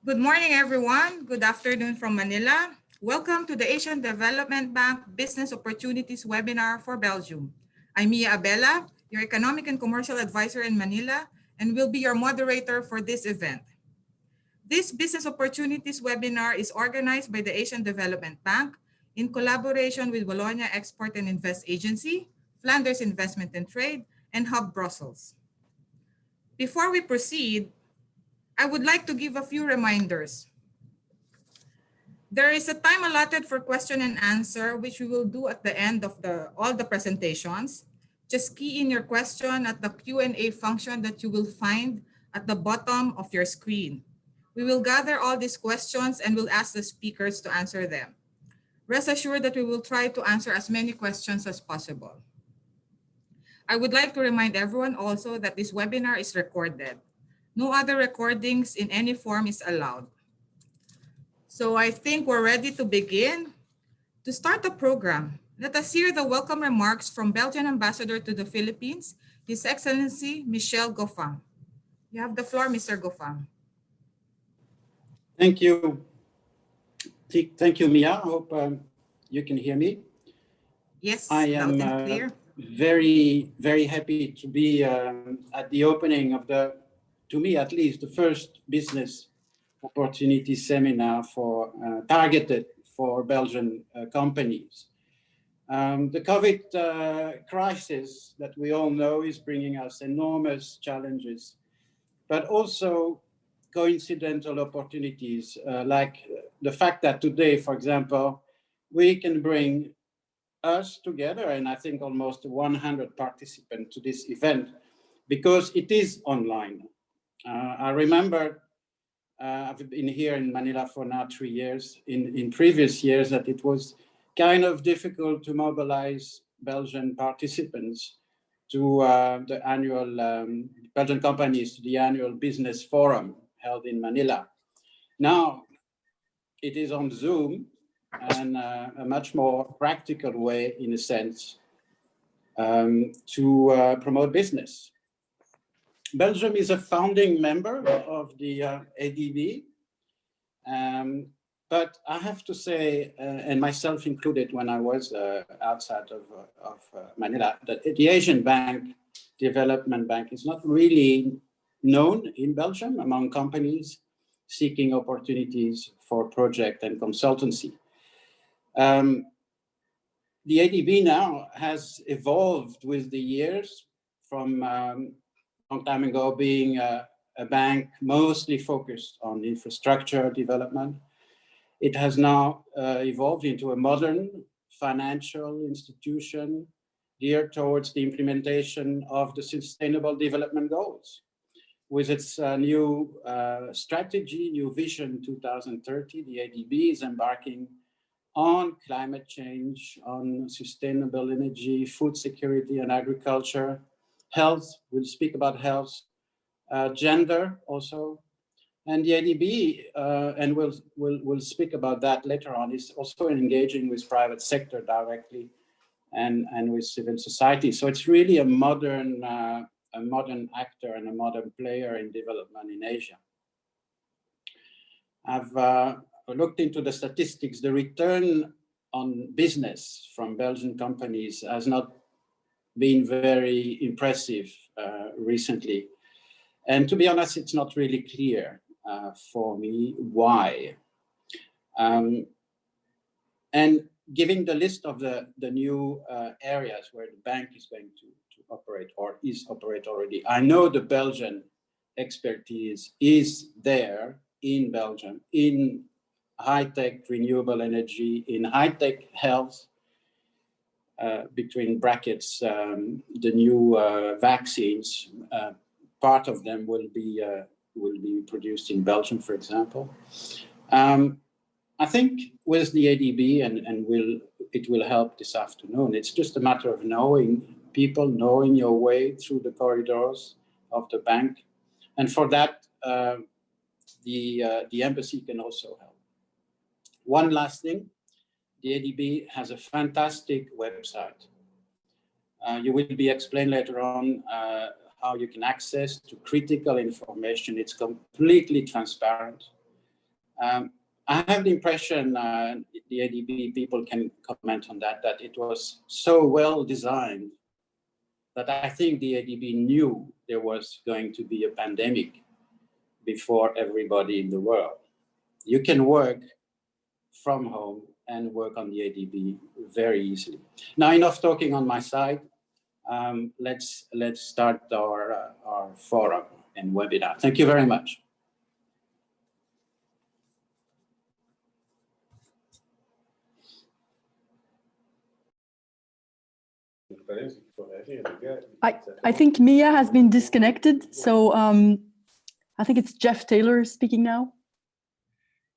Good morning, everyone. Good afternoon from Manila. Welcome to the Asian Development Bank Business Opportunities Webinar for Belgium. I'm Mia Abella, your Economic and Commercial Advisor in Manila, and will be your moderator for this event. This Business Opportunities Webinar is organized by the Asian Development Bank in collaboration with Bologna Export and Invest Agency, Flanders Investment and Trade, and Hub Brussels. Before we proceed, I would like to give a few reminders. There is a time allotted for question and answer, which we will do at the end of all the presentations. Just key in your question at the Q&A function that you will find at the bottom of your screen. We will gather all these questions and will ask the speakers to answer them. Rest assured that we will try to answer as many questions as possible. I would like to remind everyone also that this webinar is recorded. No other recordings in any form is allowed. So I think we're ready to begin. To start the program, let us hear the welcome remarks from Belgian Ambassador to the Philippines, His Excellency Michel Goffin. You have the floor, Mr. Goffin. Thank you. Thank you, Mia. I hope you can hear me. Yes, I am loud and clear. very happy to be at the opening of to me at least, the first business opportunity seminar targeted for Belgian companies. The COVID crisis that we all know is bringing us enormous challenges, but also coincidental opportunities, like the fact that today, for example, we can bring us together, and I think almost 100 participants to this event, because it is online. I remember I've been here in Manila for now 3 years. In previous years, that it was kind of difficult to mobilize Belgian participants to the annual Belgian companies to the annual business forum held in Manila. Now it is on Zoom, and a much more practical way, in a sense, to promote business. Belgium is a founding member of the ADB, but I have to say, and myself included when I was outside of Manila, that the Asian Development Bank is not really known in Belgium among companies seeking opportunities for project and consultancy. The ADB now has evolved with the years from long time ago being a bank mostly focused on infrastructure development. It has now evolved into a modern financial institution geared towards the implementation of the Sustainable Development Goals. With its new strategy, new vision 2030, the ADB is embarking on climate change, on sustainable energy, food security and agriculture, health, we'll speak about health, gender also. And the ADB, and we'll speak about that later on, is also engaging with private sector directly and with civil society. So it's really a modern actor and a modern player in development in Asia. I've looked into the statistics. The return on business from Belgian companies has not been very impressive recently. And to be honest, it's not really clear for me why. And giving the list of the new areas where the bank is going to operate or is operate already, I know the Belgian expertise is there in Belgium, in high-tech renewable energy, in high-tech health, between brackets, the new vaccines, part of them will be produced in Belgium, for example. I think with the ADB, and it will help this afternoon, it's just a matter of knowing people, knowing your way through the corridors of the bank. And for that, the embassy can also help. One last thing, the ADB has a fantastic website. You will be explained later on how you can access to critical information. It's completely transparent. I have the impression, the ADB people can comment on that, that it was so well designed that I think the ADB knew there was going to be a pandemic before everybody in the world. You can work from home and work on the ADB very easily. Now, enough talking on my side. Let's start our forum and webinar. Thank you very much. I think Mia has been disconnected, so I think it's Jeff Taylor speaking now.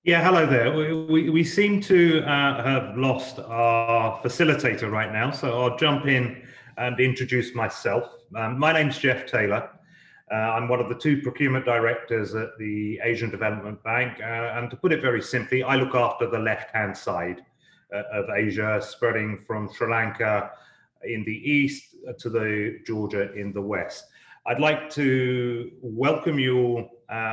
Yeah, hello there. We seem to have lost our facilitator right now, so I'll jump in and introduce myself. My name's Jeff Taylor. I'm one of the 2 procurement directors at the Asian Development Bank, and to put it very simply, I look after the left-hand side of Asia, spreading from Sri Lanka in the east to the Georgia in the west. I'd like to welcome you all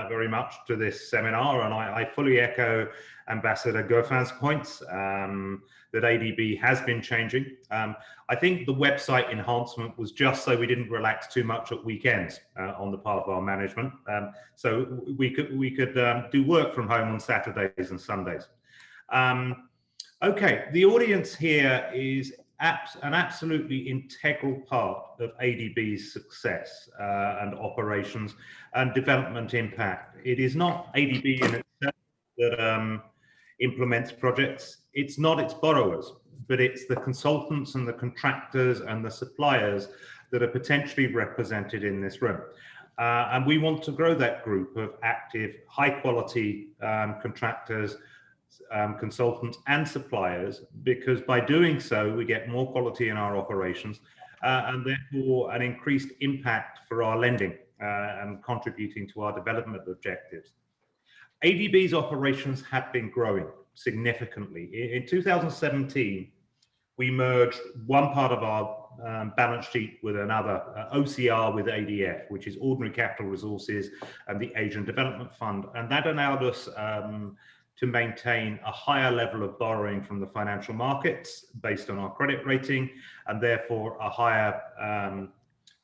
very much to this seminar, and I fully echo Ambassador Goffin's points that ADB has been changing. I think the website enhancement was just so we didn't relax too much at weekends on the part of our management, so we could do work from home on Saturdays and Sundays. Okay, the audience here is an absolutely integral part of ADB's success and operations and development impact. It is not ADB in itself that implements projects. It's not its borrowers, but it's the consultants and the contractors and the suppliers that are potentially represented in this room. And we want to grow that group of active, high quality contractors, consultants and suppliers, because by doing so we get more quality in our operations and therefore an increased impact for our lending and contributing to our development objectives. ADB's operations have been growing significantly. In 2017 we merged one part of our balance sheet with another, OCR with ADF, which is Ordinary Capital Resources and the Asian Development Fund, and that allowed us to maintain a higher level of borrowing from the financial markets based on our credit rating, and therefore a higher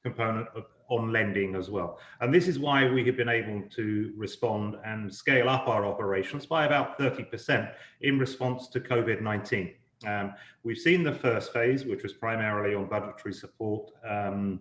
component on lending as well. And this is why we have been able to respond and scale up our operations by about 30% in response to COVID-19. We've seen the first phase, which was primarily on budgetary support and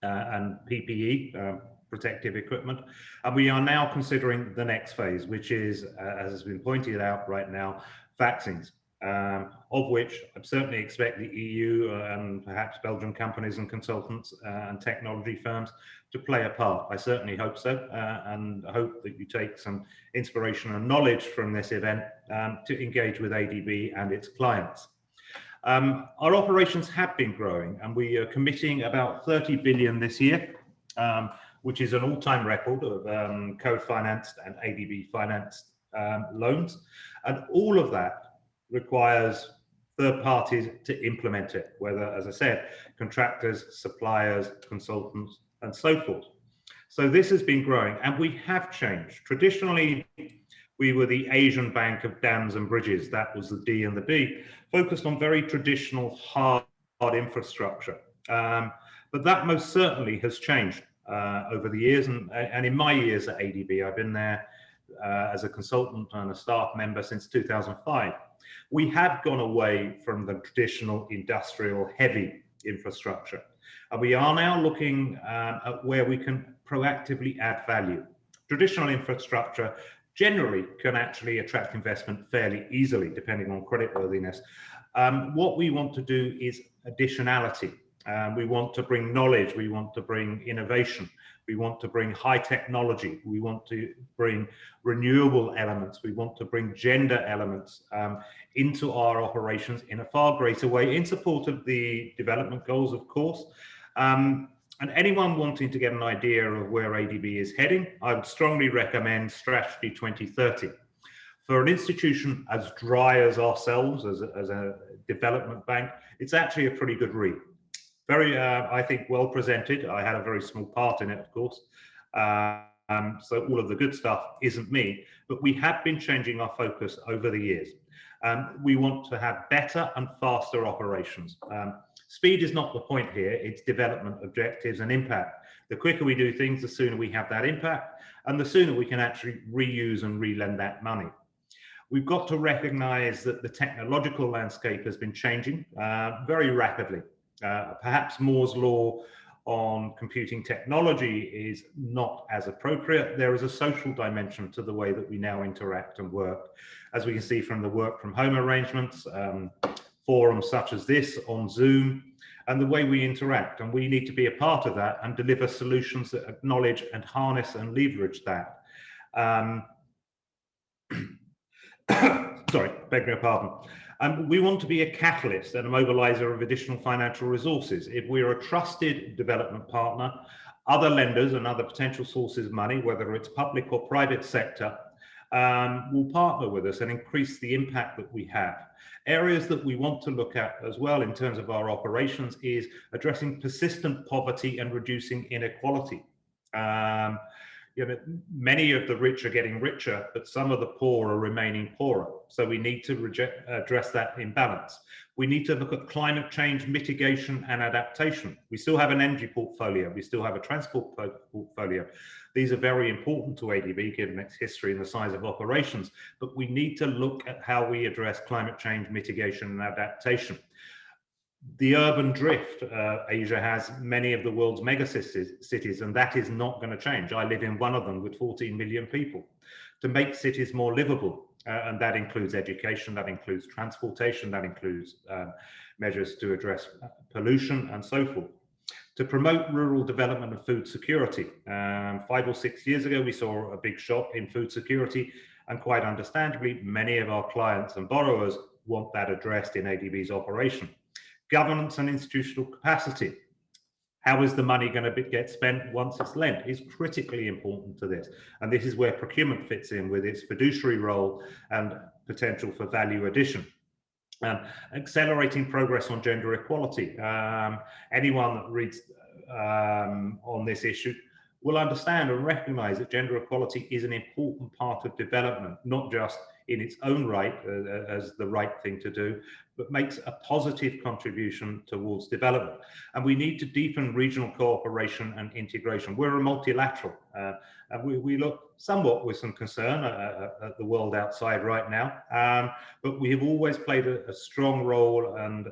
PPE, protective equipment, and we are now considering the next phase, which is, as has been pointed out right now, vaccines, of which I certainly expect the EU and perhaps Belgian companies and consultants and technology firms to play a part. I certainly hope so, and I hope that you take some inspiration and knowledge from this event to engage with ADB and its clients. Our operations have been growing, and we are committing about 30 billion this year, which is an all-time record of co-financed and ADB financed loans. And all of that requires third parties to implement it, whether, as I said, contractors, suppliers, consultants, and so forth. So this has been growing, and we have changed. Traditionally, we were the Asian Bank of Dams and Bridges. That was the D and the B, focused on very traditional hard infrastructure. But that most certainly has changed over the years, and in my years at ADB, I've been there as a consultant and a staff member since 2005. We have gone away from the traditional industrial heavy infrastructure, and we are now looking at where we can proactively add value. Traditional infrastructure generally can actually attract investment fairly easily, depending on creditworthiness. What we want to do is additionality. We want to bring knowledge, we want to bring innovation, we want to bring high technology, we want to bring renewable elements, we want to bring gender elements into our operations in a far greater way, in support of the development goals, of course. And anyone wanting to get an idea of where ADB is heading, I would strongly recommend Strategy 2030. For an institution as dry as ourselves, as a development bank, it's actually a pretty good read. Very, I think, well presented. I had a very small part in it, of course. So all of the good stuff isn't me, but we have been changing our focus over the years. We want to have better and faster operations. Speed is not the point here, it's development objectives and impact. The quicker we do things, the sooner we have that impact, and the sooner we can actually reuse and relend that money. We've got to recognize that the technological landscape has been changing very rapidly. Perhaps Moore's law on computing technology is not as appropriate. There is a social dimension to the way that we now interact and work. As we can see from the work from home arrangements, forums such as this on Zoom, and the way we interact. And we need to be a part of that and deliver solutions that acknowledge and harness and leverage that. Sorry, beg your pardon. We want to be a catalyst and a mobilizer of additional financial resources. If we're a trusted development partner, other lenders and other potential sources of money, whether it's public or private sector, will partner with us and increase the impact that we have. Areas that we want to look at as well in terms of our operations is addressing persistent poverty and reducing inequality. You know, many of the rich are getting richer, but some of the poor are remaining poorer. So we need to address that imbalance. We need to look at climate change mitigation and adaptation. We still have an energy portfolio. We still have a transport portfolio. These are very important to ADB, given its history and the size of operations, but we need to look at how we address climate change mitigation and adaptation. The urban drift, Asia has many of the world's mega cities, and that is not going to change. I live in one of them with 14 million people. To make cities more livable, and that includes education, that includes transportation, that includes measures to address pollution and so forth. To promote rural development and food security. 5 or 6 years ago, we saw a big shock in food security, and quite understandably, many of our clients and borrowers want that addressed in ADB's operation. Governance and institutional capacity. How is the money going to get spent once it's lent is critically important to this. And this is where procurement fits in with its fiduciary role and potential for value addition. Accelerating progress on gender equality. Anyone that reads on this issue will understand and recognize that gender equality is an important part of development, not just in its own right as the right thing to do, but makes a positive contribution towards development. And we need to deepen regional cooperation and integration. We're a multilateral, and we look somewhat with some concern at the world outside right now, but we have always played a strong role and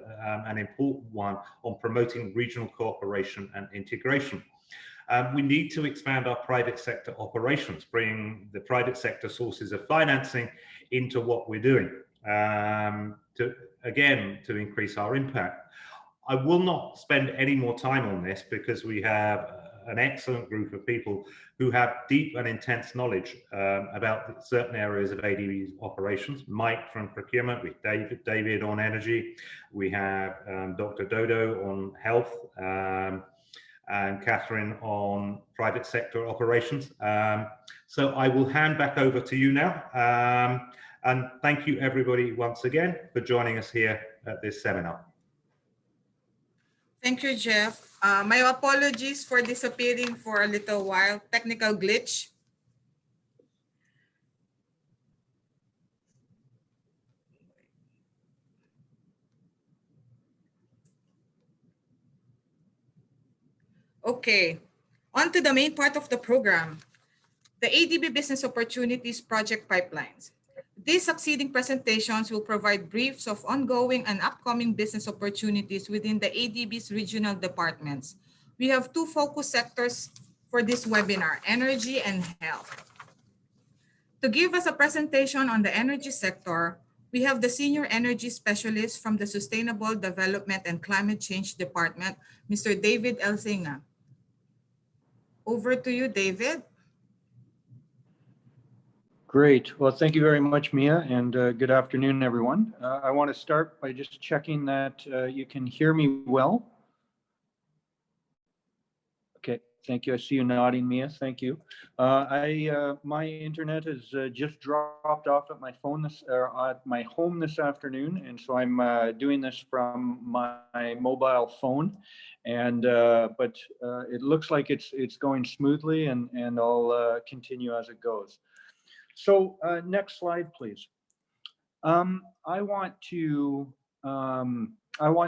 an important one on promoting regional cooperation and integration. We need to expand our private sector operations, bring the private sector sources of financing into what we're doing, to increase our impact. I will not spend any more time on this because we have an excellent group of people who have deep and intense knowledge about certain areas of ADB's operations. Mike from procurement, with David on energy, we have Dr. Dodo on health, and Catherine on private sector operations. So I will hand back over to you now. And thank you everybody once again for joining us here at this seminar. Thank you, Jeff. My apologies for disappearing for a little while. Technical glitch. Okay, on to the main part of the program, the ADB Business Opportunities Project Pipelines. These succeeding presentations will provide briefs of ongoing and upcoming business opportunities within the ADB's regional departments. We have two focus sectors for this webinar, energy and health. To give us a presentation on the energy sector, we have the Senior Energy Specialist from the Sustainable Development and Climate Change Department, Mr. David Elsinga. Over to you, David. Great. Well, thank you very much, Mia, and good afternoon, everyone. I want to start by just checking that you can hear me well. Okay, Thank you. I see you nodding, Mia. Thank you. My internet has just dropped off at my phone at my home this afternoon, and so I'm doing this from my mobile phone. And but it looks like it's going smoothly, and I'll continue as it goes. So next slide, please. I want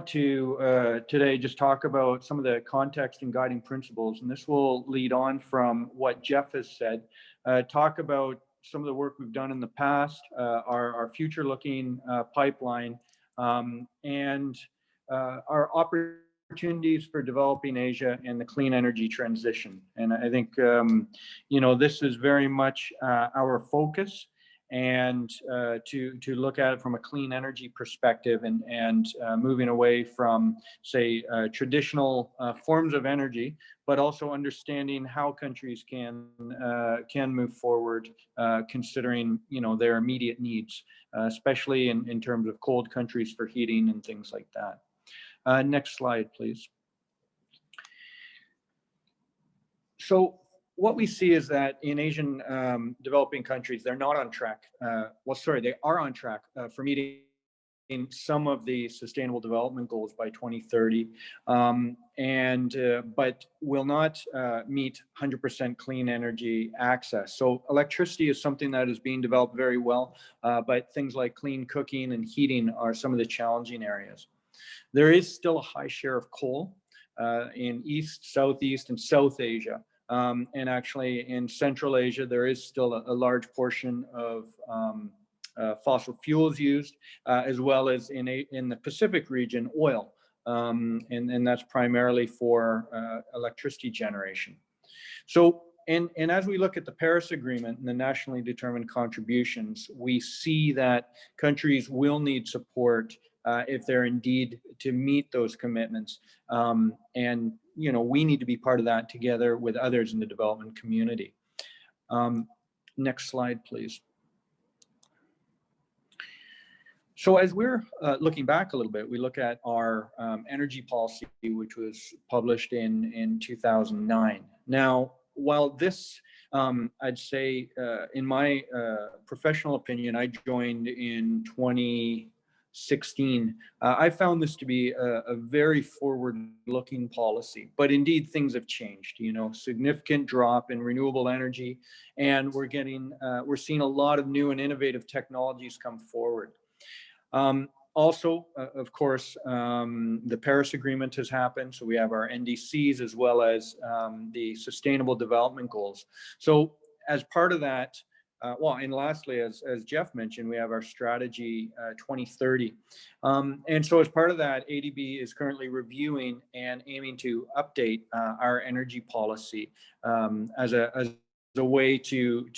to today just talk about some of the context and guiding principles, and this will lead on from what Jeff has said. Talk about some of the work we've done in the past, our future-looking pipeline, and our opportunities for developing Asia and the clean energy transition. And I think this is very much our focus. And to look at it from a clean energy perspective, and moving away from, say, traditional forms of energy, but also understanding how countries can move forward, considering their immediate needs, especially in terms of cold countries for heating and things like that. Next slide, please. So what we see is that in Asian developing countries, they're not on track. They are on track for meeting some of the Sustainable Development Goals by 2030, but will not meet 100% clean energy access. So electricity is something that is being developed very well, but things like clean cooking and heating are some of the challenging areas. There is still a high share of coal in East, Southeast, and South Asia. And actually in Central Asia, there is still a large portion of fossil fuels used, as well as in the Pacific region, oil. And that's primarily for electricity generation. So, and as we look at the Paris Agreement and the nationally determined contributions, we see that countries will need support if they're indeed to meet those commitments. And we need to be part of that together with others in the development community. Next slide, please. So as we're looking back a little bit, we look at our energy policy, which was published in 2009. Now, while this, I'd say, in my professional opinion, I joined in 2016. I found this to be a very forward-looking policy, but indeed things have changed. Significant drop in renewable energy, and we're seeing a lot of new and innovative technologies come forward. Also, of course, the Paris Agreement has happened. So we have our NDCs as well as the Sustainable Development Goals. So as part of that, and lastly, as Jeff mentioned, we have our strategy 2030. And so as part of that, ADB is currently reviewing and aiming to update our energy policy as a way to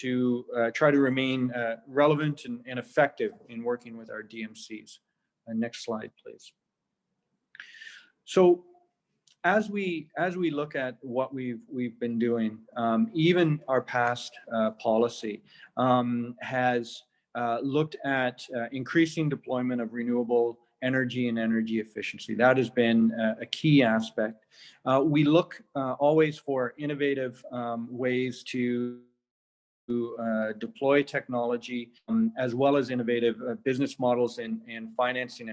try to remain relevant and effective in working with our DMCs. Next slide, please. So as we look at what we've been doing, even our past policy has looked at increasing deployment of renewable energy and energy efficiency. That has been a key aspect. We look always for innovative ways to deploy technology, as well as innovative business models and financing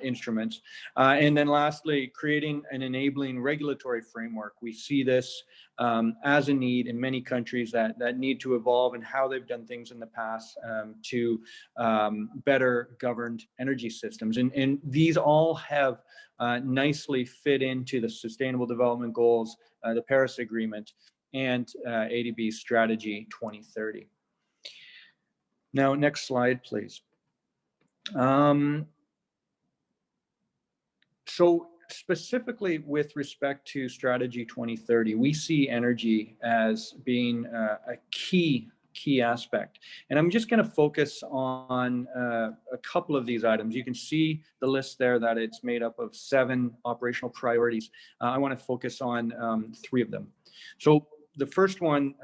instruments. And then lastly, creating an enabling regulatory framework. We see this as a need in many countries that need to evolve in how they've done things in the past to better governed energy systems. And these all have nicely fit into the Sustainable Development Goals, the Paris Agreement, and ADB Strategy 2030. Now, next slide, please. So specifically with respect to Strategy 2030, we see energy as being a key aspect. And I'm just going to focus on a couple of these items. You can see the list there that it's made up of 7 operational priorities. I want to focus on 3 of them. So the first one,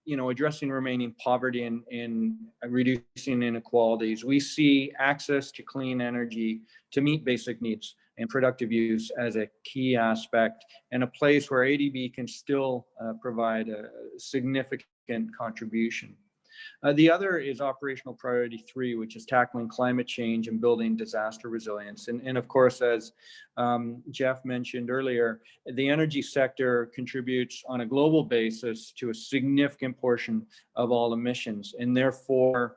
addressing remaining poverty and reducing inequalities. We see access to clean energy to meet basic needs. and productive use as a key aspect, and a place where ADB can still provide a significant contribution. The other is operational priority 3, which is tackling climate change and building disaster resilience. And of course, as Jeff mentioned earlier, the energy sector contributes on a global basis to a significant portion of all emissions. And therefore,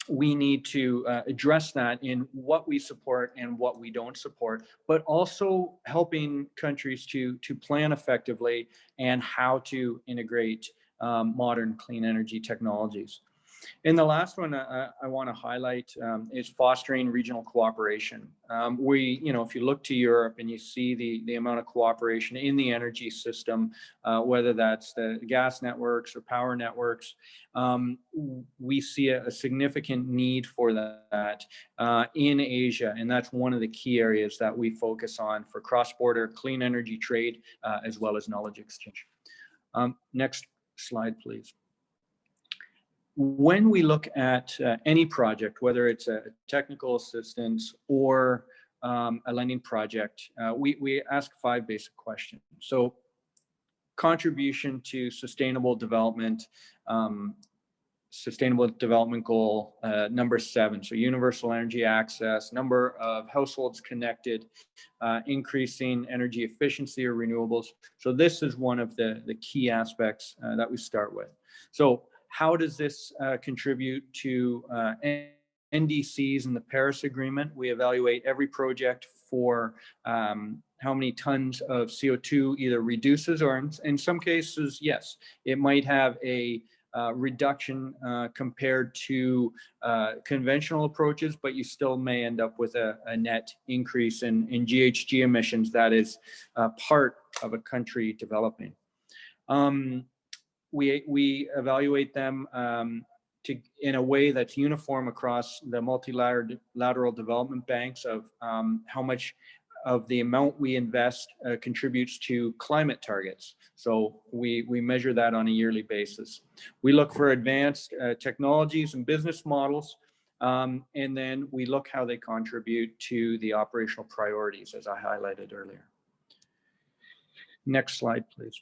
we need to address that in what we support and what we don't support, but also helping countries to plan effectively and how to integrate modern clean energy technologies. And the last one I want to highlight is fostering regional cooperation. If you look to Europe and you see the amount of cooperation in the energy system, whether that's the gas networks or power networks, we see a significant need for that in Asia. And that's one of the key areas that we focus on for cross-border clean energy trade, as well as knowledge exchange. Next slide, please. When we look at any project, whether it's a technical assistance or a lending project, we ask 5 basic questions. So contribution to sustainable development goal number 7. So universal energy access, number of households connected, increasing energy efficiency or renewables. So this is one of the key aspects that we start with. So how does this contribute to NDCs and the Paris Agreement? We evaluate every project for how many tons of CO2 either reduces, or in some cases, yes, it might have a reduction compared to conventional approaches, but you still may end up with a net increase in GHG emissions that is part of a country developing. We evaluate them in a way that's uniform across the multilateral development banks of how much of the amount we invest contributes to climate targets. So we measure that on a yearly basis. We look for advanced technologies and business models, and then we look how they contribute to the operational priorities, as I highlighted earlier. Next slide, please.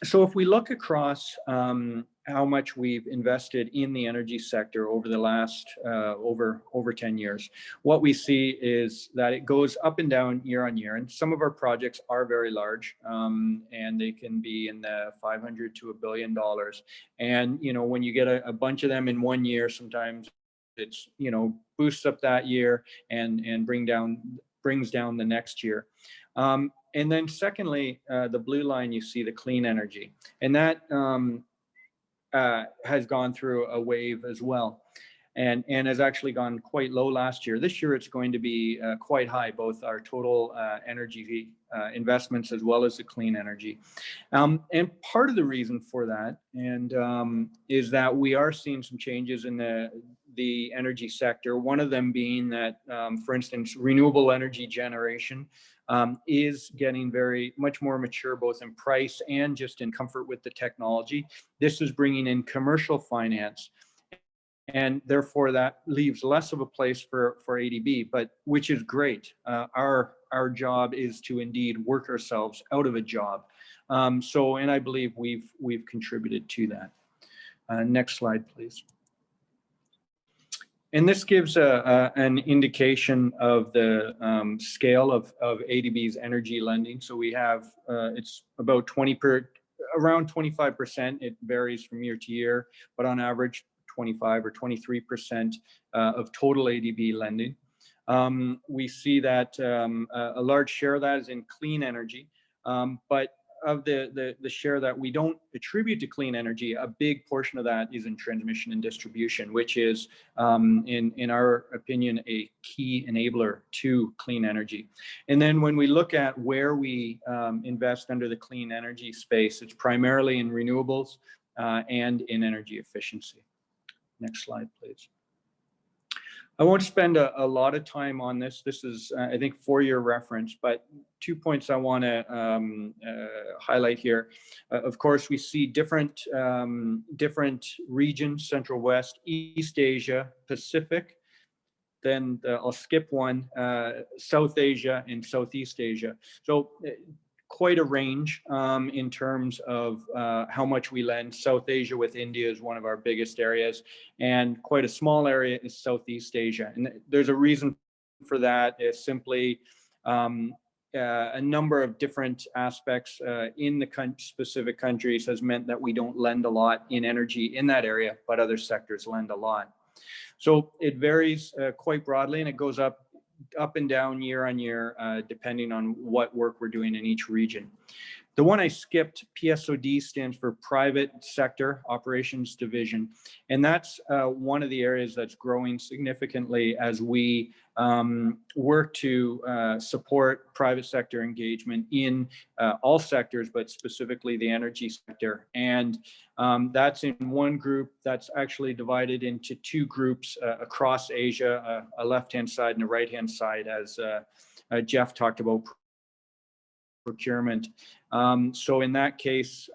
So if we look across how much we've invested in the energy sector over the last over 10 years, what we see is that it goes up and down year on year. And some of our projects are very large, and they can be in the $500 to $1 billion. And when you get a bunch of them in one year, sometimes it's boosts up that year and brings down the next year. And then secondly, the blue line, you see the clean energy, and that has gone through a wave as well, and has actually gone quite low last year. This year, it's going to be quite high, both our total energy investments as well as the clean energy. And part of the reason for that is that we are seeing some changes in the energy sector. One of them being that, for instance, renewable energy generation is getting very much more mature, both in price and just in comfort with the technology. This is bringing in commercial finance, and therefore that leaves less of a place for ADB, but which is great. Our job is to indeed work ourselves out of a job. And I believe we've contributed to that. Next slide, please. And this gives an indication of the scale of ADB's energy lending. So we have, it's about around 25%. It varies from year to year, but on average, 25 or 23% of total ADB lending. We see that a large share of that is in clean energy, but of the share that we don't attribute to clean energy, a big portion of that is in transmission and distribution, which is, in our opinion, a key enabler to clean energy. And then when we look at where we invest under the clean energy space, it's primarily in renewables and in energy efficiency. Next slide, please. I won't spend a lot of time on this. This is, I think, for your reference, but 2 points I want to highlight here. Of course, we see different regions: Central West, East Asia, Pacific, then I'll skip one, South Asia and Southeast Asia. So quite a range in terms of how much we lend. South Asia with India is one of our biggest areas, and quite a small area is Southeast Asia. And there's a reason for that. It's simply a number of different aspects in the specific countries has meant that we don't lend a lot in energy in that area, but other sectors lend a lot. So it varies quite broadly, and it goes up and down year on year, depending on what work we're doing in each region. The one I skipped, PSOD, stands for Private Sector Operations Division. And that's one of the areas that's growing significantly as we work to support private sector engagement in all sectors, but specifically the energy sector. And that's in one group that's actually divided into two groups across Asia, a left-hand side and a right-hand side, as Jeff talked about procurement. So in that case,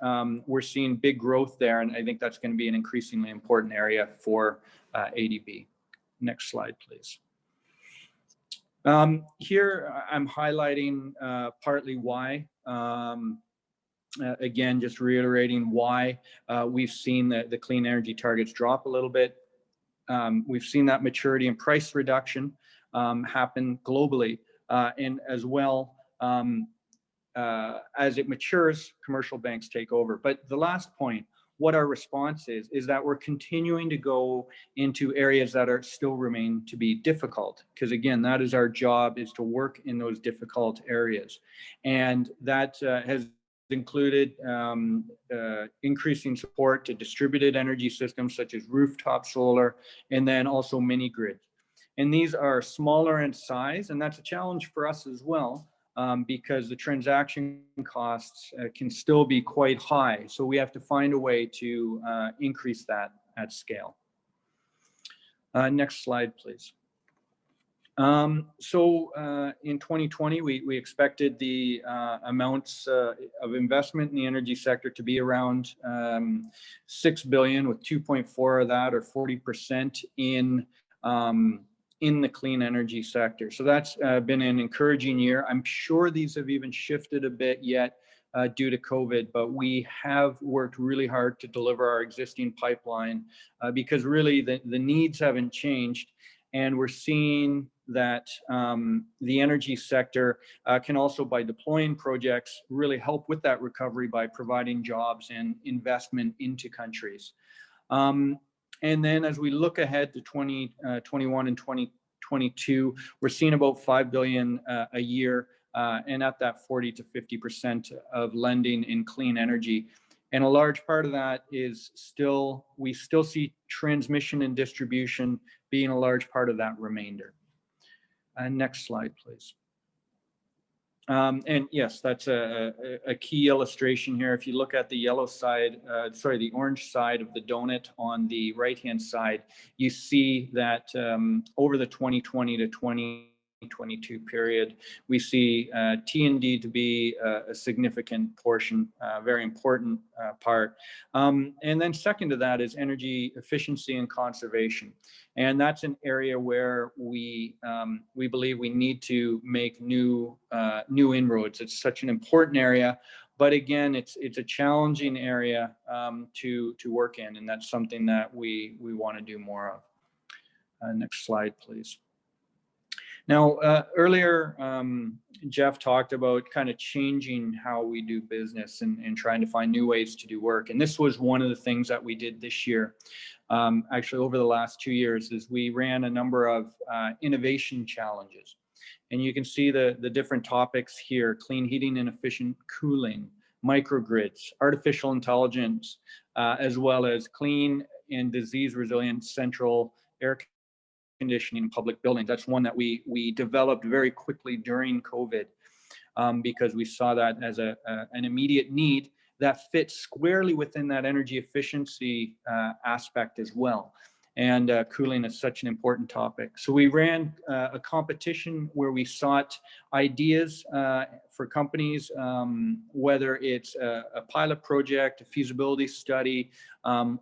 we're seeing big growth there, and I think that's going to be an increasingly important area for ADB. Next slide, please. Here I'm highlighting partly why. Again, just reiterating why we've seen the clean energy targets drop a little bit. We've seen that maturity and price reduction happen globally, and as well, as it matures, commercial banks take over. But the last point, what our response is that we're continuing to go into areas that are still remain to be difficult. Because again, that is our job, is to work in those difficult areas. And that has included increasing support to distributed energy systems such as rooftop solar, and then also mini grids. And these are smaller in size, and that's a challenge for us as well. Because the transaction costs can still be quite high. So we have to find a way to increase that at scale. Next slide, please. So in 2020, we expected the amounts of investment in the energy sector to be around 6 billion, with 2.4 of that, or 40%, in the clean energy sector. So that's been an encouraging year. I'm sure these have even shifted a bit yet due to COVID, but we have worked really hard to deliver our existing pipeline because really the needs haven't changed. And we're seeing that the energy sector can also, by deploying projects, really help with that recovery by providing jobs and investment into countries. And then as we look ahead to 2021 and 2022, we're seeing about 5 billion a year, and at that 40 to 50% of lending in clean energy. And a large part of that is we still see transmission and distribution being a large part of that remainder. Next slide, please. And yes, that's a key illustration here. If you look at the yellow side, the orange side of the donut on the right-hand side, you see that over the 2020 to 2022 period, we see T&D to be a significant portion, very important part. And then second to that is energy efficiency and conservation. And that's an area where we believe we need to make new inroads. It's such an important area, but again, it's a challenging area to work in, and that's something that we want to do more of. Next slide, please. Now, earlier, Jeff talked about kind of changing how we do business and trying to find new ways to do work. And this was one of the things that we did this year. Actually, over the last 2 years, is we ran a number of innovation challenges. And you can see the different topics here: clean heating and efficient cooling, microgrids, artificial intelligence, as well as clean and disease resilient central air conditioning in public buildings. That's one that we developed very quickly during COVID because we saw that as an immediate need that fits squarely within that energy efficiency aspect as well. and cooling is such an important topic. So we ran a competition where we sought ideas for companies, whether it's a pilot project, a feasibility study,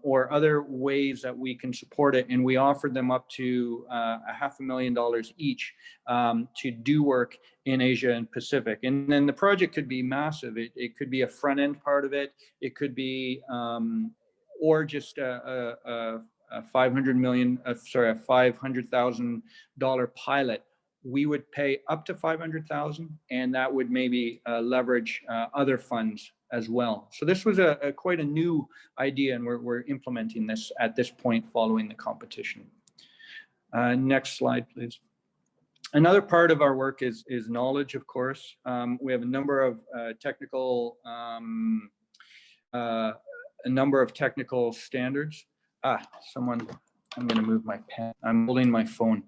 or other ways that we can support it. And we offered them up to $500,000 each to do work in Asia and Pacific. And then the project could be massive. It could be a front end part of it. It could be, or just a $500,000 pilot. We would pay up to $500,000, and that would maybe leverage other funds as well. So this was quite a new idea, and we're implementing this at this point following the competition. Next slide, please. Another part of our work is knowledge, of course. We have a number of technical standards. I'm going to move my pen. I'm holding my phone.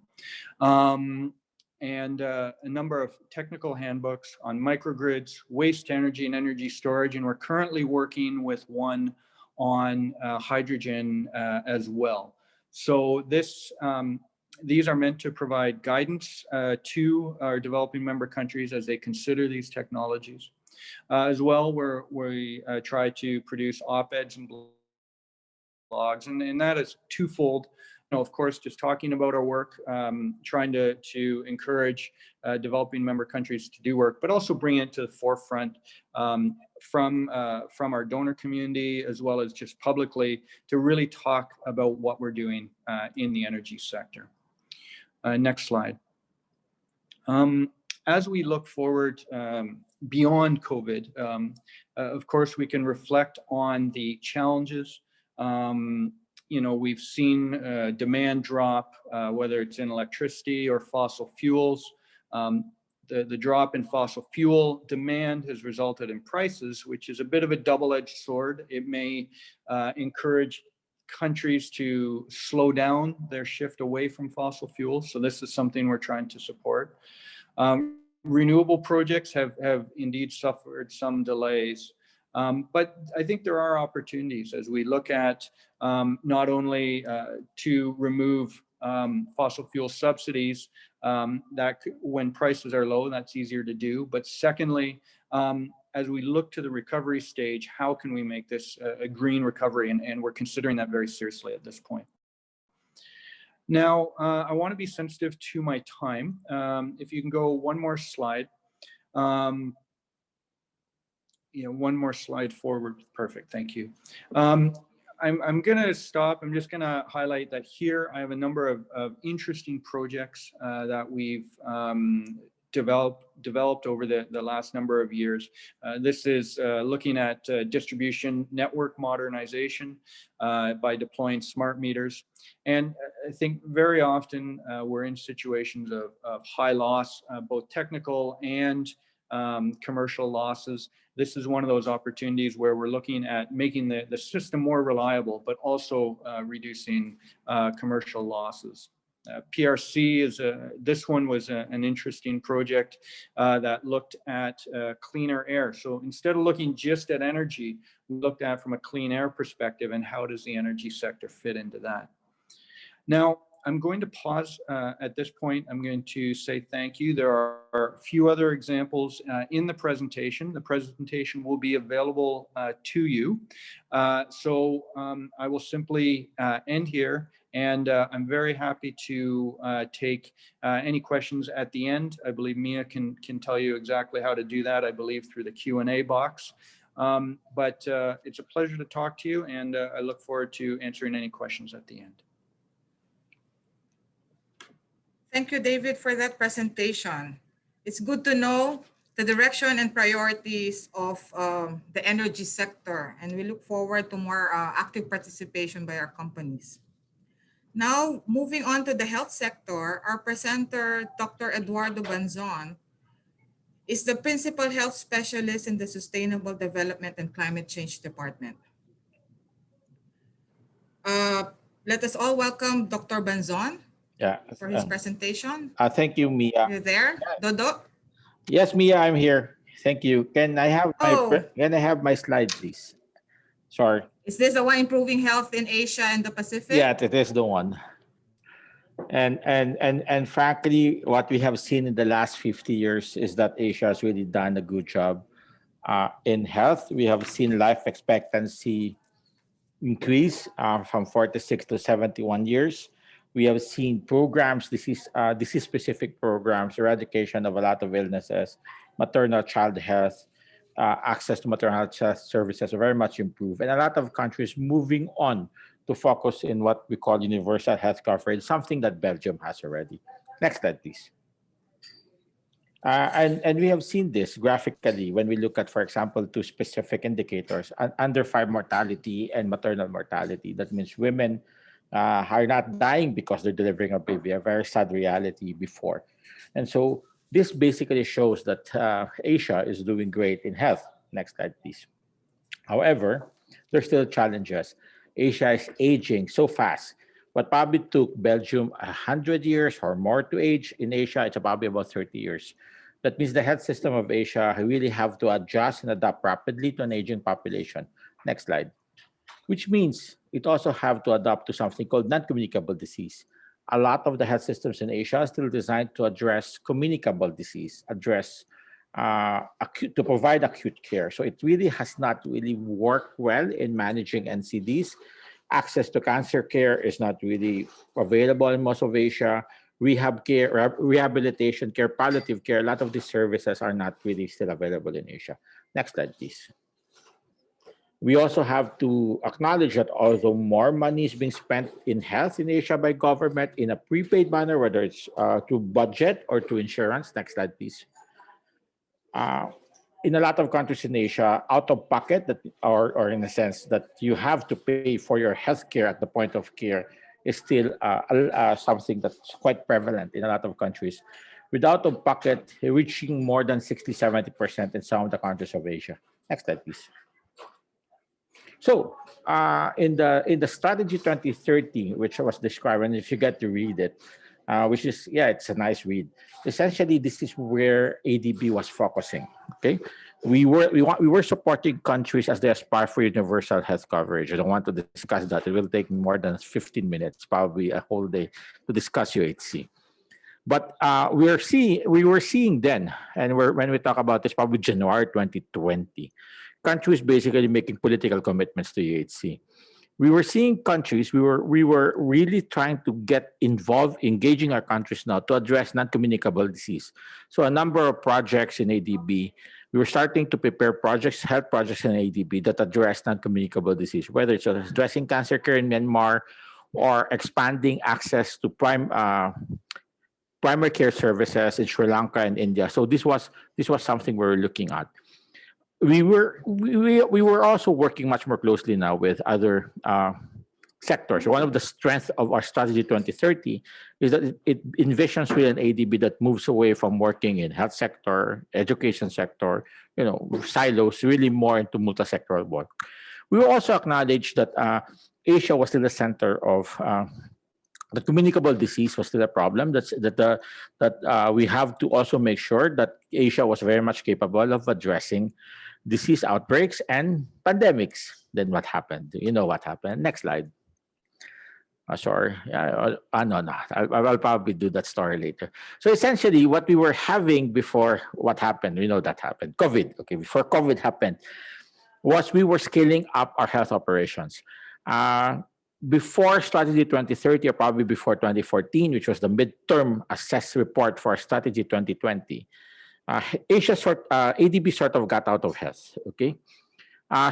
And a number of technical handbooks on microgrids, waste energy, and energy storage. And we're currently working with one on hydrogen as well. So these are meant to provide guidance to our developing member countries as they consider these technologies. As well, we try to produce op-eds and blogs, and that is twofold. Of course, just talking about our work, trying to encourage developing member countries to do work, but also bring it to the forefront from our donor community, as well as just publicly, to really talk about what we're doing in the energy sector. Next slide. As we look forward beyond COVID, of course, we can reflect on the challenges. We've seen demand drop, whether it's in electricity or fossil fuels. The drop in fossil fuel demand has resulted in prices, which is a bit of a double-edged sword. It may encourage countries to slow down their shift away from fossil fuels. So this is something we're trying to support. Renewable projects have indeed suffered some delays. But I think there are opportunities as we look at not only to remove fossil fuel subsidies, that when prices are low, that's easier to do. But secondly, as we look to the recovery stage, how can we make this a green recovery? And we're considering that very seriously at this point. Now, I want to be sensitive to my time. If you can go one more slide. One more slide forward. Perfect. Thank you. I'm going to stop. I'm just going to highlight that here I have a number of interesting projects that we've developed over the last number of years. This is looking at distribution network modernization by deploying smart meters. And I think very often we're in situations of high loss, both technical and commercial losses. This is one of those opportunities where we're looking at making the system more reliable, but also reducing commercial losses. PRC this one was an interesting project that looked at cleaner air. So instead of looking just at energy, we looked at from a clean air perspective and how does the energy sector fit into that. Now, I'm going to pause at this point. I'm going to say thank you. There are a few other examples in the presentation. The presentation will be available to you. So I will simply end here, and I'm very happy to take any questions at the end. I believe Mia can tell you exactly how to do that, I believe through the Q&A box. But it's a pleasure to talk to you, and I look forward to answering any questions at the end. Thank you, David, for that presentation. It's good to know the direction and priorities of the energy sector, and we look forward to more active participation by our companies. Now, moving on to the health sector, our presenter, Dr. Eduardo Banzon, is the Principal Health Specialist in the Sustainable Development and Climate Change Department. Let us all welcome Dr. Banzon. For his presentation. Thank you, Mia. You there, Dodo? Yes, Mia, I'm here. Thank you. Can I have my slide, please? Sorry. Is this the one improving health in Asia and the Pacific? Yeah, it is the one. And frankly, what we have seen in the last 50 years is that Asia has really done a good job in health. We have seen life expectancy increase from 46 to 71 years. We have seen programs, disease-specific programs, eradication of a lot of illnesses, maternal child health, access to maternal health services are very much improved. And a lot of countries moving on to focus in what we call universal health coverage, something that Belgium has already. Next slide, please. And we have seen this graphically when we look at, for example, two specific indicators, under 5 mortality and maternal mortality. That means women are not dying because they're delivering a baby, a very sad reality before. And so this basically shows that Asia is doing great in health. Next slide, please. However, there's still challenges. Asia is aging so fast. What probably took Belgium 100 years or more to age, in Asia, it's probably about 30 years. That means the health system of Asia really have to adjust and adapt rapidly to an aging population. Next slide. Which means it also have to adapt to something called non-communicable disease. A lot of the health systems in Asia are still designed to address communicable disease, to provide acute care. So it really has not really worked well in managing NCDs. Access to cancer care is not really available in most of Asia. Rehab care, rehabilitation care, palliative care, a lot of these services are not really still available in Asia. Next slide, please. We also have to acknowledge that although more money is being spent in health in Asia by government in a prepaid manner, whether it's through budget or through insurance. Next slide, please. In a lot of countries in Asia, out of pocket, or in a sense that you have to pay for your health care at the point of care, is still something that's quite prevalent in a lot of countries, with out of pocket reaching more than 60-70% in some of the countries of Asia. Next slide, please. So in the strategy 2030, which was described, and if you get to read it, which is, yeah, it's a nice read. Essentially, this is where ADB was focusing. Okay, we were supporting countries as they aspire for universal health coverage. I don't want to discuss that. It will take more than 15 minutes, probably a whole day, to discuss UHC. But we were seeing then, and when we talk about this, probably January 2020, countries basically making political commitments to UHC. We were seeing countries, we were really trying to get involved, engaging our countries now to address non-communicable disease. So a number of projects in ADB, we were starting to prepare projects, health projects in ADB that address non-communicable disease, whether it's addressing cancer care in Myanmar or expanding access to primary care services in Sri Lanka and India. So this was something we were looking at. We were also working much more closely now with other sectors. One of the strengths of our strategy 2030 is that it envisions really an ADB that moves away from working in health sector, education sector, silos, really more into multi-sectoral work. We will also acknowledge that Asia was still the center of the communicable disease was still a problem. That we have to also make sure that Asia was very much capable of addressing disease outbreaks and pandemics. Then what happened? You know what happened. Next slide. Sorry. No. I'll probably do that story later. So essentially, what we were having before what happened, we know that happened. COVID. Okay, before COVID happened, was we were scaling up our health operations. Before Strategy 2030, or probably before 2014, which was the midterm assess report for Strategy 2020, ADB sort of got out of health. Okay,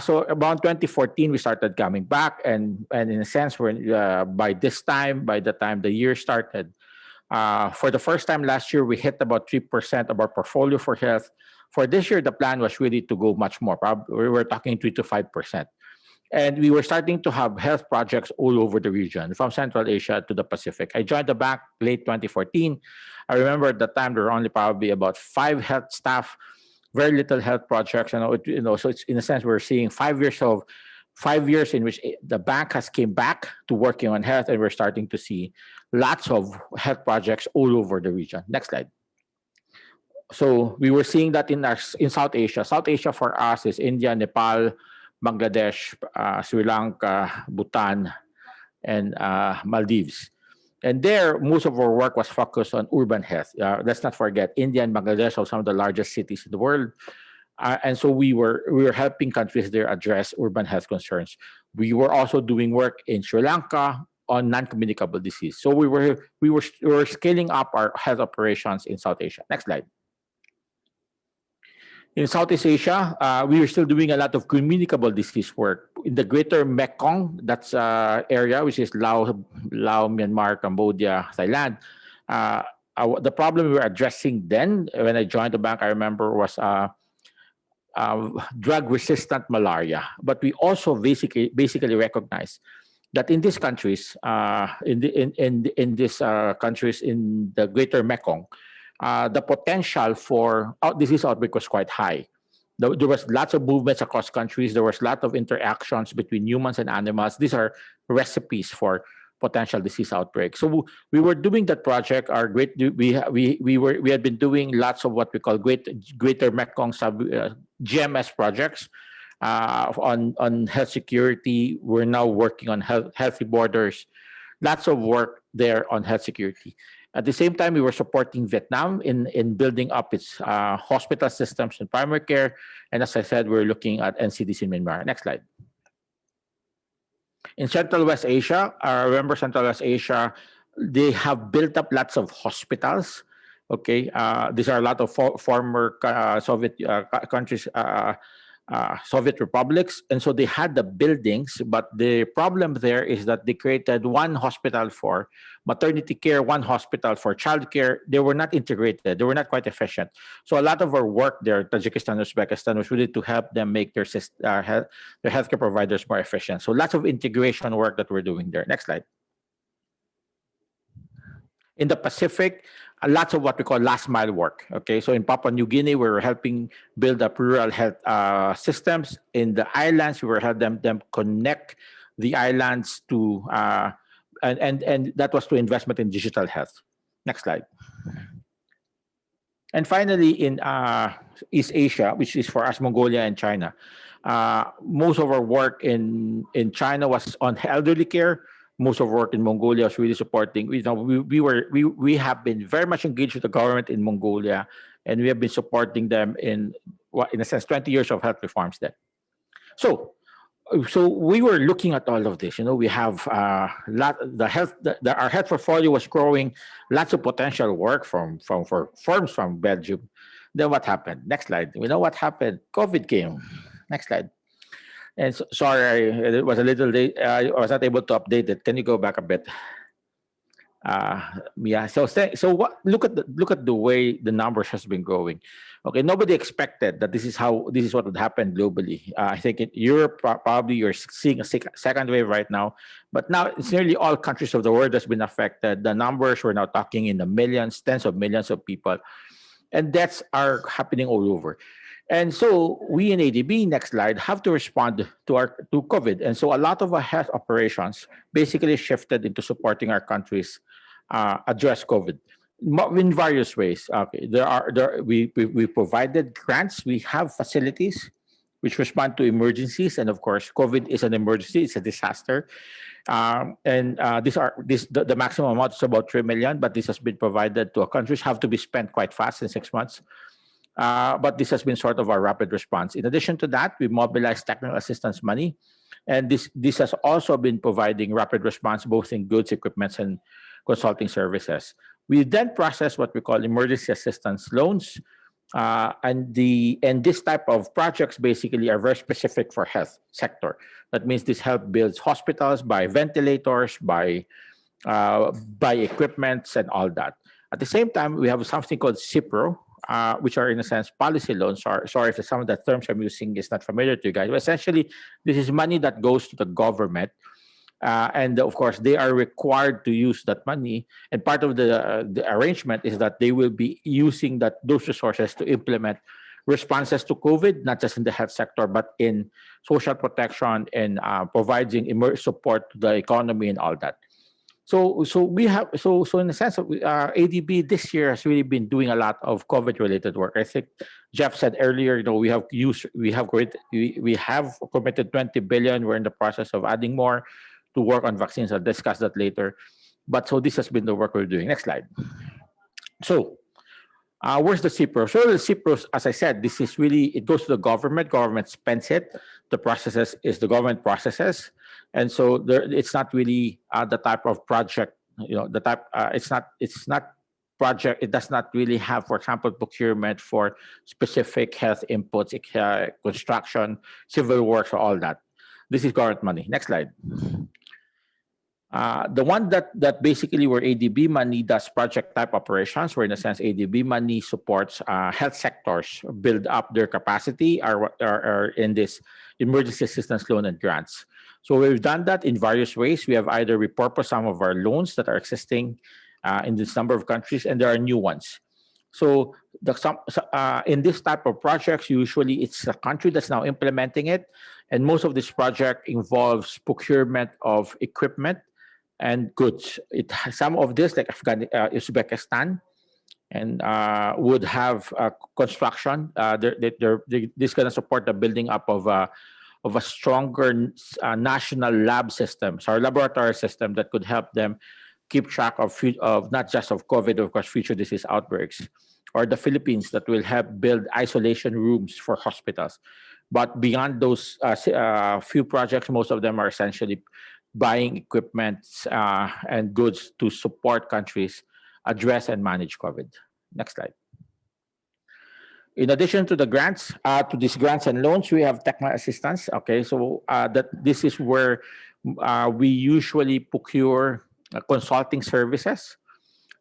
so about 2014 we started coming back, and in a sense, by the time the year started, for the first time last year we hit about 3% of our portfolio for health. For this year, the plan was really to go much more. We were talking 3 to 5%. And we were starting to have health projects all over the region, from Central Asia to the Pacific. I joined the bank late 2014. I remember at the time there were only probably about 5 health staff, very little health projects. So it's, in a sense, we're seeing 5 years in which the bank has came back to working on health, and we're starting to see lots of health projects all over the region. Next slide. So we were seeing that in South Asia. South Asia for us is India, Nepal, Bangladesh, Sri Lanka, Bhutan, and Maldives. And there, most of our work was focused on urban health. Let's not forget, India and Bangladesh are some of the largest cities in the world. And so we were helping countries there address urban health concerns. We were also doing work in Sri Lanka on non-communicable disease. So we were scaling up our health operations in South Asia. Next slide. In Southeast Asia, we were still doing a lot of communicable disease work in the Greater Mekong. That's area which is Laos, Myanmar, Cambodia, Thailand. The problem we were addressing then, when I joined the bank, I remember, was drug-resistant malaria. But we also basically recognize that in these countries, in these countries in the Greater Mekong, the potential for disease outbreak was quite high. There was lots of movements across countries. There was a lot of interactions between humans and animals. These are recipes for potential disease outbreak. So we were doing that project. We had been doing lots of what we call Greater Mekong GMS projects on health security. We're now working on healthy borders. Lots of work there on health security. At the same time, we were supporting Vietnam in building up its hospital systems and primary care. And as I said, we're looking at NCDs in Myanmar. Next slide. In Central West Asia, remember Central West Asia, they have built up lots of hospitals. Okay, these are a lot of former Soviet countries, Soviet republics, and so they had the buildings, but the problem there is that they created one hospital for maternity care, one hospital for childcare. They were not integrated. They were not quite efficient. So a lot of our work there, Tajikistan, Uzbekistan, was really to help them make their healthcare providers more efficient. So lots of integration work that we're doing there. Next slide. In the Pacific, lots of what we call last mile work. Okay, so in Papua New Guinea, we were helping build up rural health systems. In the islands, we were helping them connect the islands to, and that was to investment in digital health. Next slide. And finally, in East Asia, which is for us, Mongolia and China, most of our work in China was on elderly care. Most of our work in Mongolia was really supporting. We have been very much engaged with the government in Mongolia, and we have been supporting them in a sense 20 years of health reforms there. So we were looking at all of this. We have our health portfolio was growing, lots of potential work for firms from Belgium. Then what happened? Next slide. We know what happened. COVID came. Next slide. And sorry, it was a little late. I was not able to update it. Can you go back a bit? Yeah. So what? Look at the way the numbers has been growing. Okay, nobody expected that this is what would happen globally. I think in Europe probably you're seeing a second wave right now, but now it's nearly all countries of the world that's been affected. The numbers we're now talking in the millions, tens of millions of people, and deaths are happening all over. And so we in ADB, next slide, have to respond to COVID. And so a lot of our health operations basically shifted into supporting our countries address COVID in various ways. Okay, we provided grants. We have facilities which respond to emergencies, and of course, COVID is an emergency; it's a disaster. The maximum amount is about 3 million, but this has been provided to our countries. Have to be spent quite fast in 6 months. But this has been sort of our rapid response. In addition to that, we mobilized technical assistance money, and this has also been providing rapid response both in goods, equipments, and consulting services. We then process what we call emergency assistance loans, and this type of projects basically are very specific for health sector. That means this help builds hospitals, buy ventilators, buy equipments, and all that. At the same time, we have something called CIPRO, which are in a sense policy loans. Sorry if some of the terms I'm using is not familiar to you guys. But essentially, this is money that goes to the government, and of course they are required to use that money. And part of the arrangement is that they will be using those resources to implement responses to COVID, not just in the health sector, but in social protection and providing support to the economy and all that. So in the sense of ADB this year has really been doing a lot of COVID related work. I think Jeff said earlier, we have committed 20 billion. We're in the process of adding more to work on vaccines. I'll discuss that later. But so this has been the work we're doing. Next slide. So where's the CPRO? So the CPRO, as I said, this is really, it goes to the government. Government spends it. The processes is the government processes. And so it's not really the type of project, it's not project. It does not really have, for example, procurement for specific health inputs, construction, civil works, or all that. This is government money. Next slide. The one that basically where ADB money does project type operations, where in a sense ADB money supports health sectors build up their capacity are in this emergency assistance loan and grants. So we've done that in various ways. We have either repurposed some of our loans that are existing in this number of countries, and there are new ones. So in this type of projects, usually it's a country that's now implementing it, and most of this project involves procurement of equipment and goods. Some of this, like Uzbekistan, and would have construction. This is going to support the building up of a stronger national lab system, so our laboratory system that could help them keep track of not just of COVID, of course, future disease outbreaks, or the Philippines that will help build isolation rooms for hospitals. But beyond those few projects, most of them are essentially buying equipment and goods to support countries address and manage COVID. Next slide. In addition to the grants, to these grants and loans, we have technical assistance. Okay, so this is where we usually procure consulting services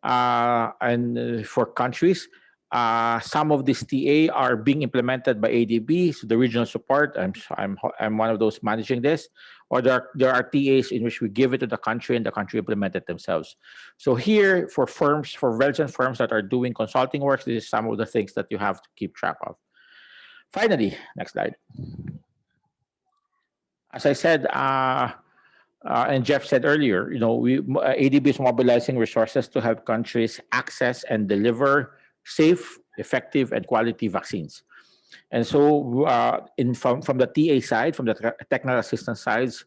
and for countries. Some of these TA are being implemented by ADB, so the regional support. I'm one of those managing this, or there are TAs in which we give it to the country and the country implement it themselves. So here for firms, for Belgian firms that are doing consulting work, this is some of the things that you have to keep track of. Finally, next slide. As I said, and Jeff said earlier, ADB is mobilizing resources to help countries access and deliver safe, effective, and quality vaccines. And so from the TA side, from the technical assistance sides,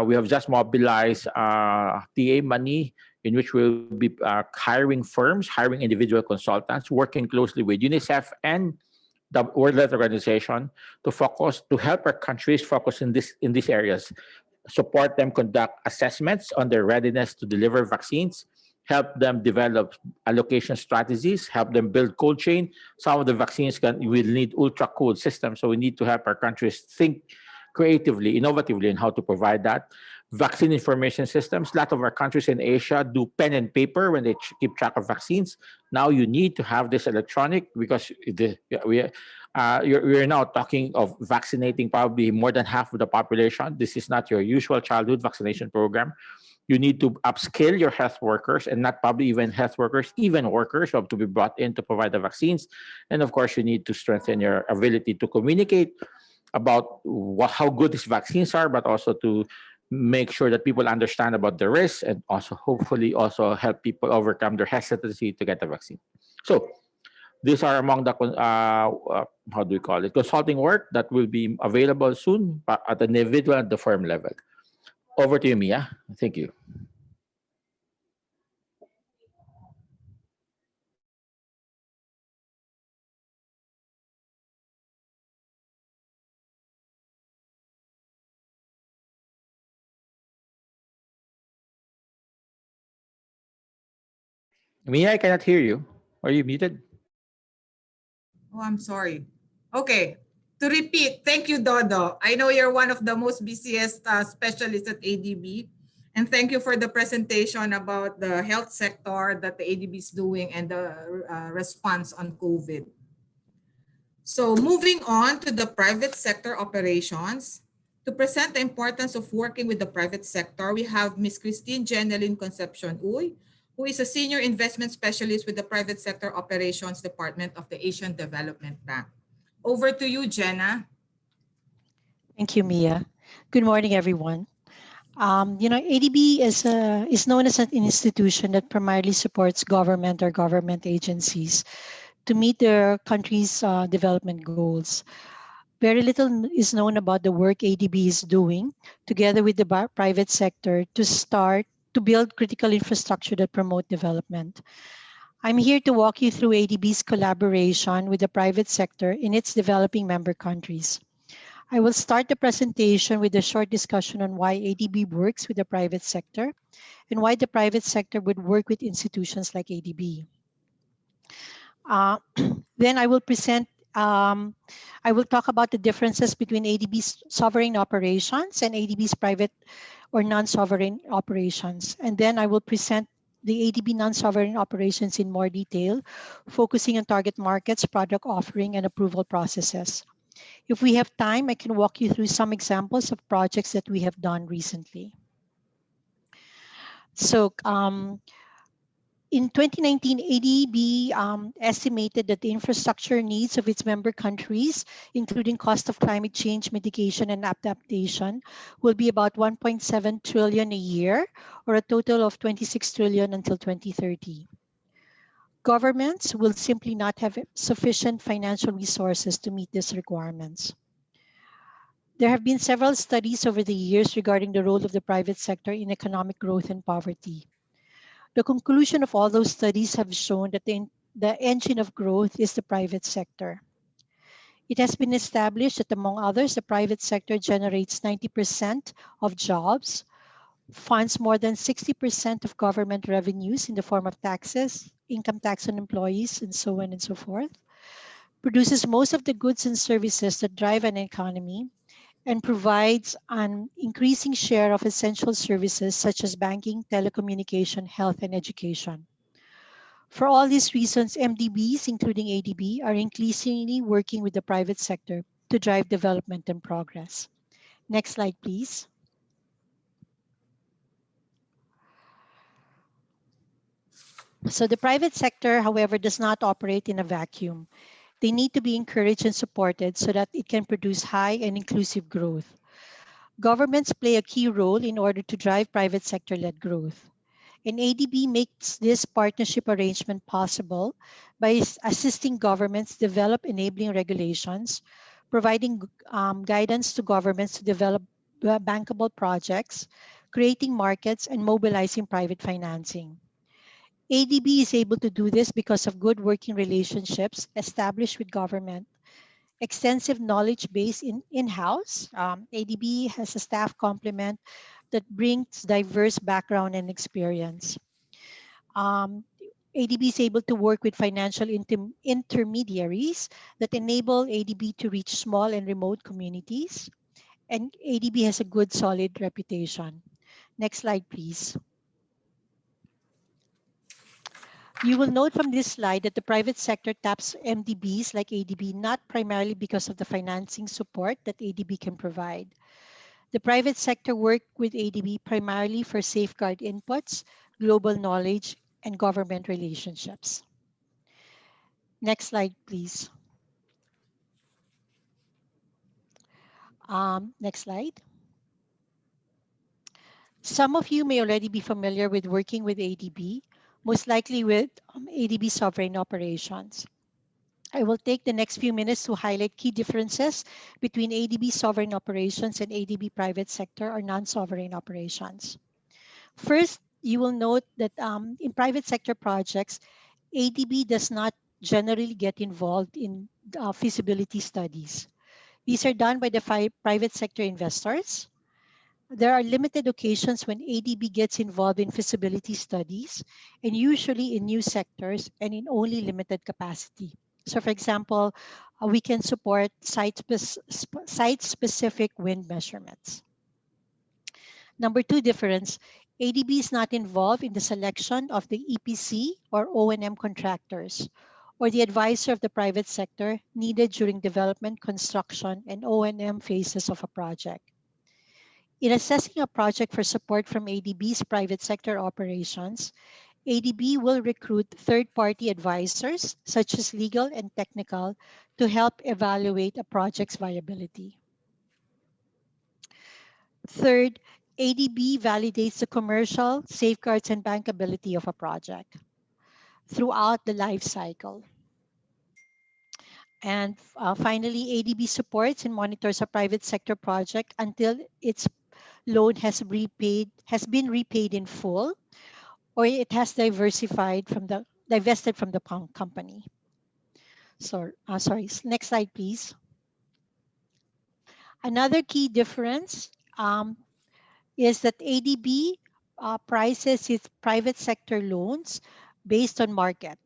we have just mobilized TA money in which we'll be hiring firms, hiring individual consultants, working closely with UNICEF and the World Health Organization to help our countries focus in these areas, support them conduct assessments on their readiness to deliver vaccines, help them develop allocation strategies, help them build cold chain. Some of the vaccines will need ultra cold systems, so we need to help our countries think creatively, innovatively in how to provide that. Vaccine information systems. A lot of our countries in Asia do pen and paper when they keep track of vaccines. Now you need to have this electronic because we're now talking of vaccinating probably more than half of the population. This is not your usual childhood vaccination program. You need to upskill your health workers, and not probably even health workers, even workers who have to be brought in to provide the vaccines. And of course, you need to strengthen your ability to communicate about how good these vaccines are, but also to make sure that people understand about the risks, and also hopefully also help people overcome their hesitancy to get the vaccine. So these are among the consulting work that will be available soon at the individual and the firm level. Over to you, Mia. Thank you. Mia, I cannot hear you. Are you muted? Oh, I'm sorry. Okay. To repeat, thank you, Dodo. I know you're one of the most busiest specialists at ADB. And thank you for the presentation about the health sector that the ADB is doing and the response on COVID. So moving on to the private sector operations. To present the importance of working with the private sector, we have Ms. Christine Jeneline Concepcion Uy, who is a senior investment specialist with the Private Sector Operations Department of the Asian Development Bank. Over to you, Jenna. Thank you, Mia. Good morning, everyone. ADB is known as an institution that primarily supports government or government agencies to meet their country's development goals. Very little is known about the work ADB is doing together with the private sector to build critical infrastructure that promote development. I'm here to walk you through ADB's collaboration with the private sector in its developing member countries. I will start the presentation with a short discussion on why ADB works with the private sector and why the private sector would work with institutions like ADB. Then I will talk about the differences between ADB's sovereign operations and ADB's private or non-sovereign operations. And then I will present the ADB non-sovereign operations in more detail, focusing on target markets, product offering, and approval processes. If we have time, I can walk you through some examples of projects that we have done recently. So in 2019, ADB estimated that the infrastructure needs of its member countries, including cost of climate change mitigation and adaptation, will be about 1.7 trillion a year, or a total of 26 trillion until 2030. Governments will simply not have sufficient financial resources to meet these requirements. There have been several studies over the years regarding the role of the private sector in economic growth and poverty. The conclusion of all those studies have shown that the engine of growth is the private sector. It has been established that, among others, the private sector generates 90% of jobs, funds more than 60% of government revenues in the form of taxes, income tax on employees, and so on and so forth, produces most of the goods and services that drive an economy, and provides an increasing share of essential services such as banking, telecommunication, health, and education. For all these reasons, MDBs, including ADB, are increasingly working with the private sector to drive development and progress. Next slide, please. So the private sector, however, does not operate in a vacuum. They need to be encouraged and supported so that it can produce high and inclusive growth. Governments play a key role in order to drive private sector-led growth. And ADB makes this partnership arrangement possible by assisting governments develop enabling regulations, providing guidance to governments to develop bankable projects, creating markets, and mobilizing private financing. ADB is able to do this because of good working relationships established with government, extensive knowledge base in-house. ADB has a staff complement that brings diverse background and experience. ADB is able to work with financial intermediaries that enable ADB to reach small and remote communities. And ADB has a good, solid reputation. Next slide, please. You will note from this slide that the private sector taps MDBs like ADB not primarily because of the financing support that ADB can provide. The private sector work with ADB primarily for safeguard inputs, global knowledge, and government relationships. Next slide, please. Next slide. Some of you may already be familiar with working with ADB, most likely with ADB sovereign operations. I will take the next few minutes to highlight key differences between ADB sovereign operations and ADB private sector or non-sovereign operations. First, you will note that in private sector projects, ADB does not generally get involved in feasibility studies. These are done by the private sector investors. There are limited occasions when ADB gets involved in feasibility studies, and usually in new sectors and in only limited capacity. So for example, we can support site-specific wind measurements. Number two difference, ADB is not involved in the selection of the EPC or O&M contractors or the advisor of the private sector needed during development, construction, and O&M phases of a project. In assessing a project for support from ADB's private sector operations, ADB will recruit third-party advisors, such as legal and technical, to help evaluate a project's viability. Third, ADB validates the commercial, safeguards, and bankability of a project throughout the life cycle. And finally, ADB supports and monitors a private sector project until its loan has been repaid in full, or it has divested from the company. So, sorry, next slide, please. Another key difference is that ADB prices its private sector loans based on market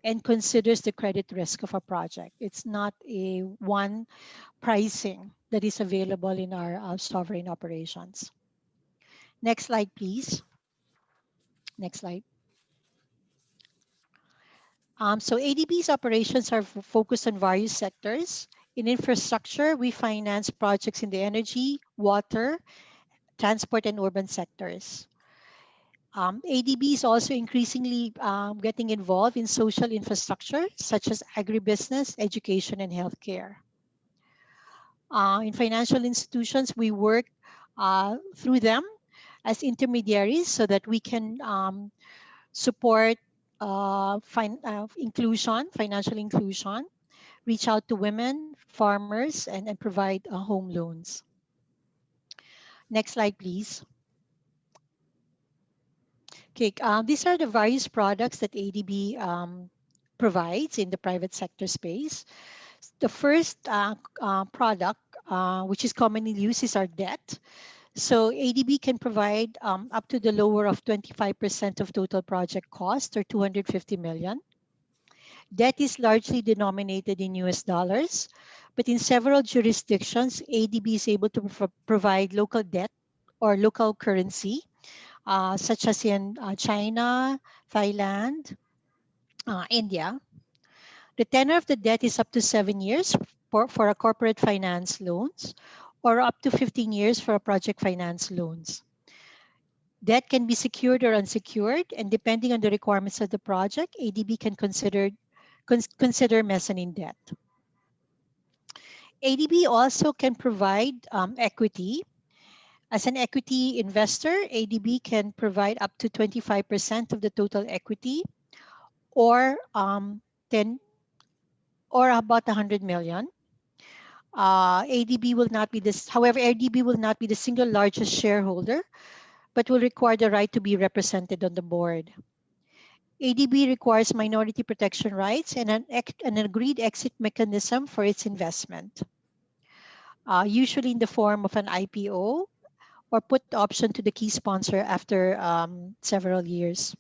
and considers the credit risk of a project. It's not a one pricing that is available in our sovereign operations. Next slide, please. Next slide. So ADB's operations are focused on various sectors. In infrastructure, we finance projects in the energy, water, transport, and urban sectors. ADB is also increasingly getting involved in social infrastructure, such as agribusiness, education, and healthcare. In financial institutions, we work through them as intermediaries so that we can support financial inclusion, reach out to women, farmers, and provide home loans. Next slide, please. Okay, these are the various products that ADB provides in the private sector space. The first product, which is commonly used, is our debt. So ADB can provide up to the lower of 25% of total project cost, or 250 million. Debt is largely denominated in US dollars, but in several jurisdictions, ADB is able to provide local debt or local currency, such as in China, Thailand, India. The tenor of the debt is up to 7 years for a corporate finance loans, or up to 15 years for a project finance loans. Debt can be secured or unsecured, and depending on the requirements of the project, ADB can consider mezzanine debt. ADB also can provide equity. As an equity investor, ADB can provide up to 25% of the total equity, or about 100 million. ADB will not be however, ADB will not be the single largest shareholder, but will require the right to be represented on the board. ADB requires minority protection rights and an agreed exit mechanism for its investment, usually in the form of an IPO or put option to the key sponsor after several years.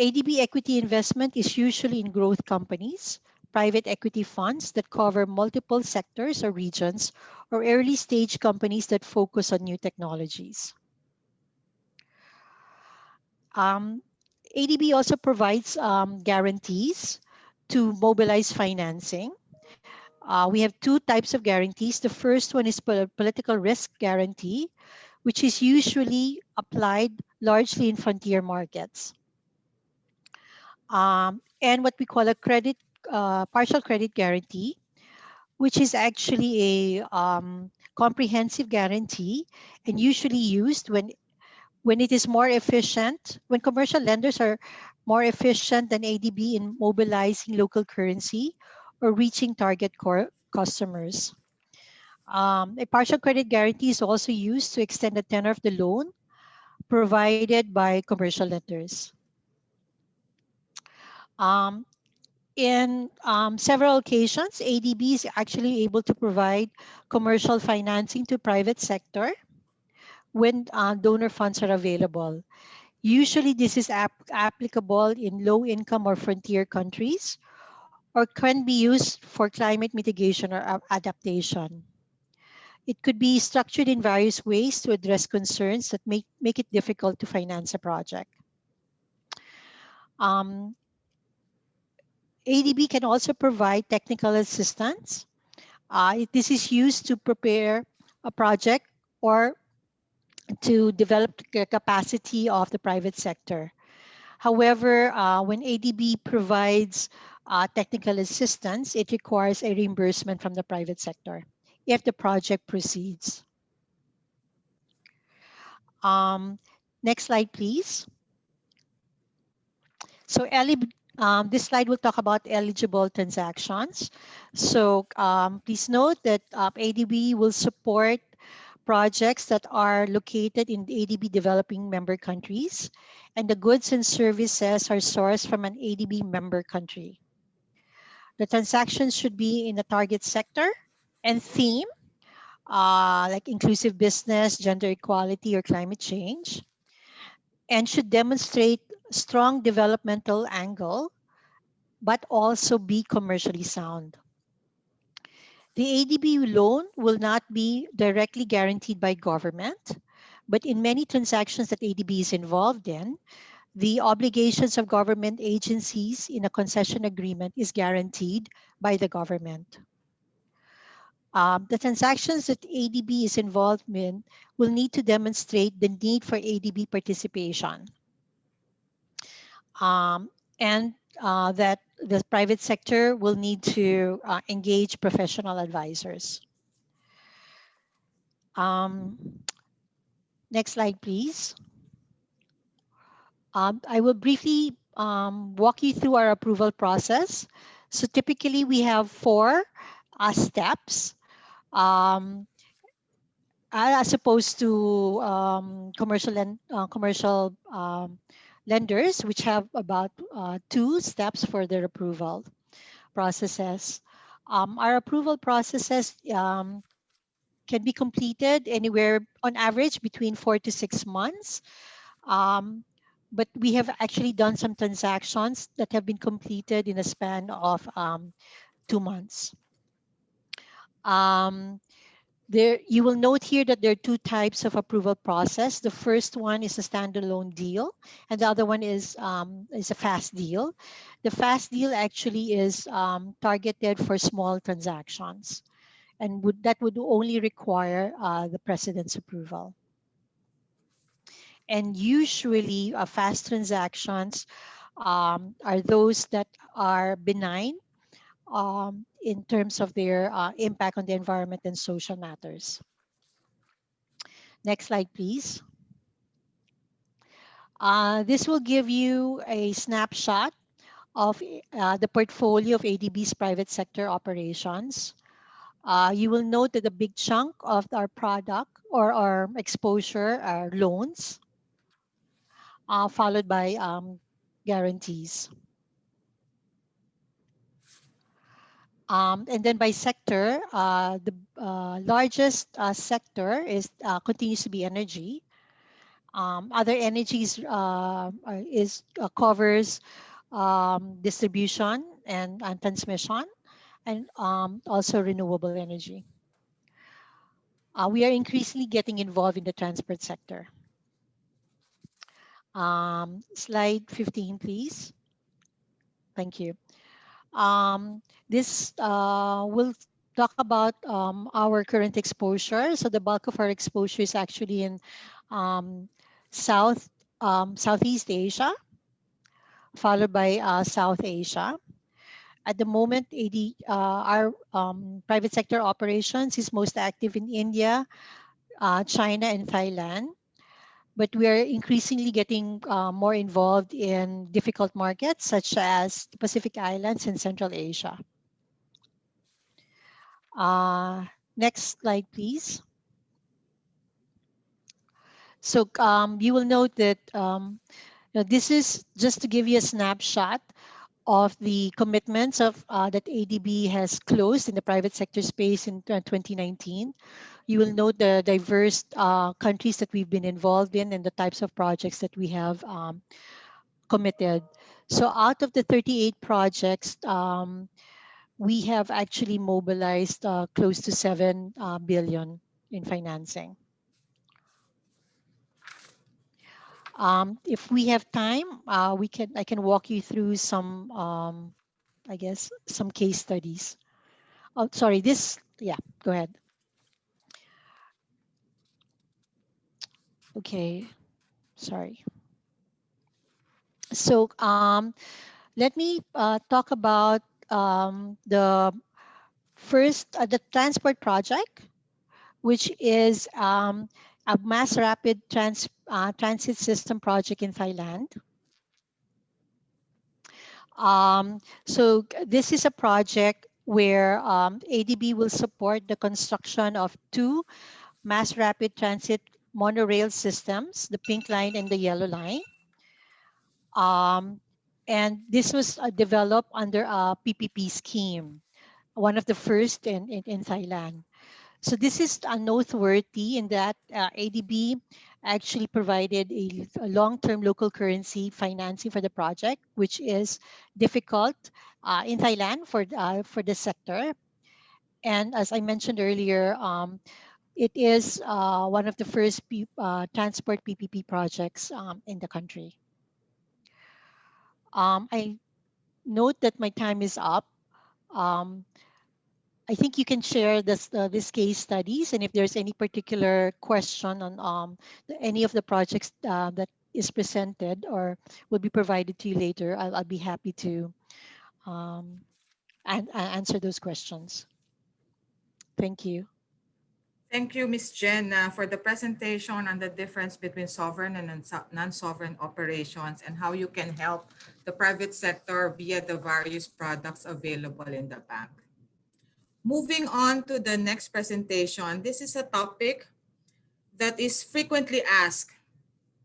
ADB equity investment is usually in growth companies, private equity funds that cover multiple sectors or regions, or early stage companies that focus on new technologies. ADB also provides guarantees to mobilize financing. We have two types of guarantees. The first one is political risk guarantee, which is usually applied largely in frontier markets. And what we call a partial credit guarantee, which is actually a comprehensive guarantee and usually used when it is more efficient, when commercial lenders are more efficient than ADB in mobilizing local currency or reaching target customers. A partial credit guarantee is also used to extend the tenor of the loan provided by commercial lenders. In several occasions, ADB is actually able to provide commercial financing to private sector when donor funds are available. Usually this is applicable in low income or frontier countries, or can be used for climate mitigation or adaptation. It could be structured in various ways to address concerns that make it difficult to finance a project. ADB can also provide technical assistance. This is used to prepare a project or to develop the capacity of the private sector. However, when ADB provides technical assistance, it requires a reimbursement from the private sector if the project proceeds. Next slide, please. So this slide will talk about eligible transactions. So please note that ADB will support projects that are located in the ADB developing member countries, and the goods and services are sourced from an ADB member country. The transactions should be in the target sector and theme, like inclusive business, gender equality, or climate change, and should demonstrate strong developmental angle, but also be commercially sound. The ADB loan will not be directly guaranteed by government, but in many transactions that ADB is involved in, the obligations of government agencies in a concession agreement is guaranteed by the government. The transactions that ADB is involved in will need to demonstrate the need for ADB participation. And that the private sector will need to engage professional advisors. Next slide, please. I will briefly walk you through our approval process. So typically we have 4 steps. As opposed to commercial lenders, which have about 2 steps for their approval processes. Our approval processes can be completed anywhere on average between 4 to 6 months. But we have actually done some transactions that have been completed in a span of 2 months. You will note here that there are 2 types of approval process. The first one is a standalone deal, and the other one is a fast deal. The fast deal actually is targeted for small transactions, and that would only require the president's approval. And usually, fast transactions are those that are benign in terms of their impact on the environment and social matters. Next slide, please. This will give you a snapshot of the portfolio of ADB's private sector operations. You will note that a big chunk of our product or our exposure are loans, followed by guarantees. And then by sector, the largest sector continues to be energy. Other energies covers distribution and transmission, and also renewable energy. We are increasingly getting involved in the transport sector. Slide 15, please. Thank you. This will talk about our current exposure. So the bulk of our exposure is actually in Southeast Asia, followed by South Asia. At the moment, our private sector operations is most active in India, China, and Thailand. But we are increasingly getting more involved in difficult markets such as the Pacific Islands and Central Asia. Next slide, please. So you will note that this is just to give you a snapshot of the commitments that ADB has closed in the private sector space in 2019. You will note the diverse countries that we've been involved in and the types of projects that we have committed. So out of the 38 projects, we have actually mobilized close to 7 billion in financing. If we have time, I can walk you through some, I guess, some case studies. Oh, sorry, yeah, go ahead. Okay, sorry. So let me talk about the first, the transport project, which is a mass rapid transit system project in Thailand. So this is a project where ADB will support the construction of 2 mass rapid transit monorail systems, the pink line and the yellow line. And this was developed under a PPP scheme, one of the first in Thailand. So this is noteworthy in that ADB actually provided a long-term local currency financing for the project, which is difficult in Thailand for the sector. And as I mentioned earlier, it is one of the first transport PPP projects in the country. I note that my time is up. I think you can share this case studies, and if there's any particular question on any of the projects that is presented or will be provided to you later, I'll be happy to answer those questions. Thank you. Thank you, Ms. Jen, for the presentation on the difference between sovereign and non-sovereign operations and how you can help the private sector via the various products available in the bank. Moving on to the next presentation, this is a topic that is frequently asked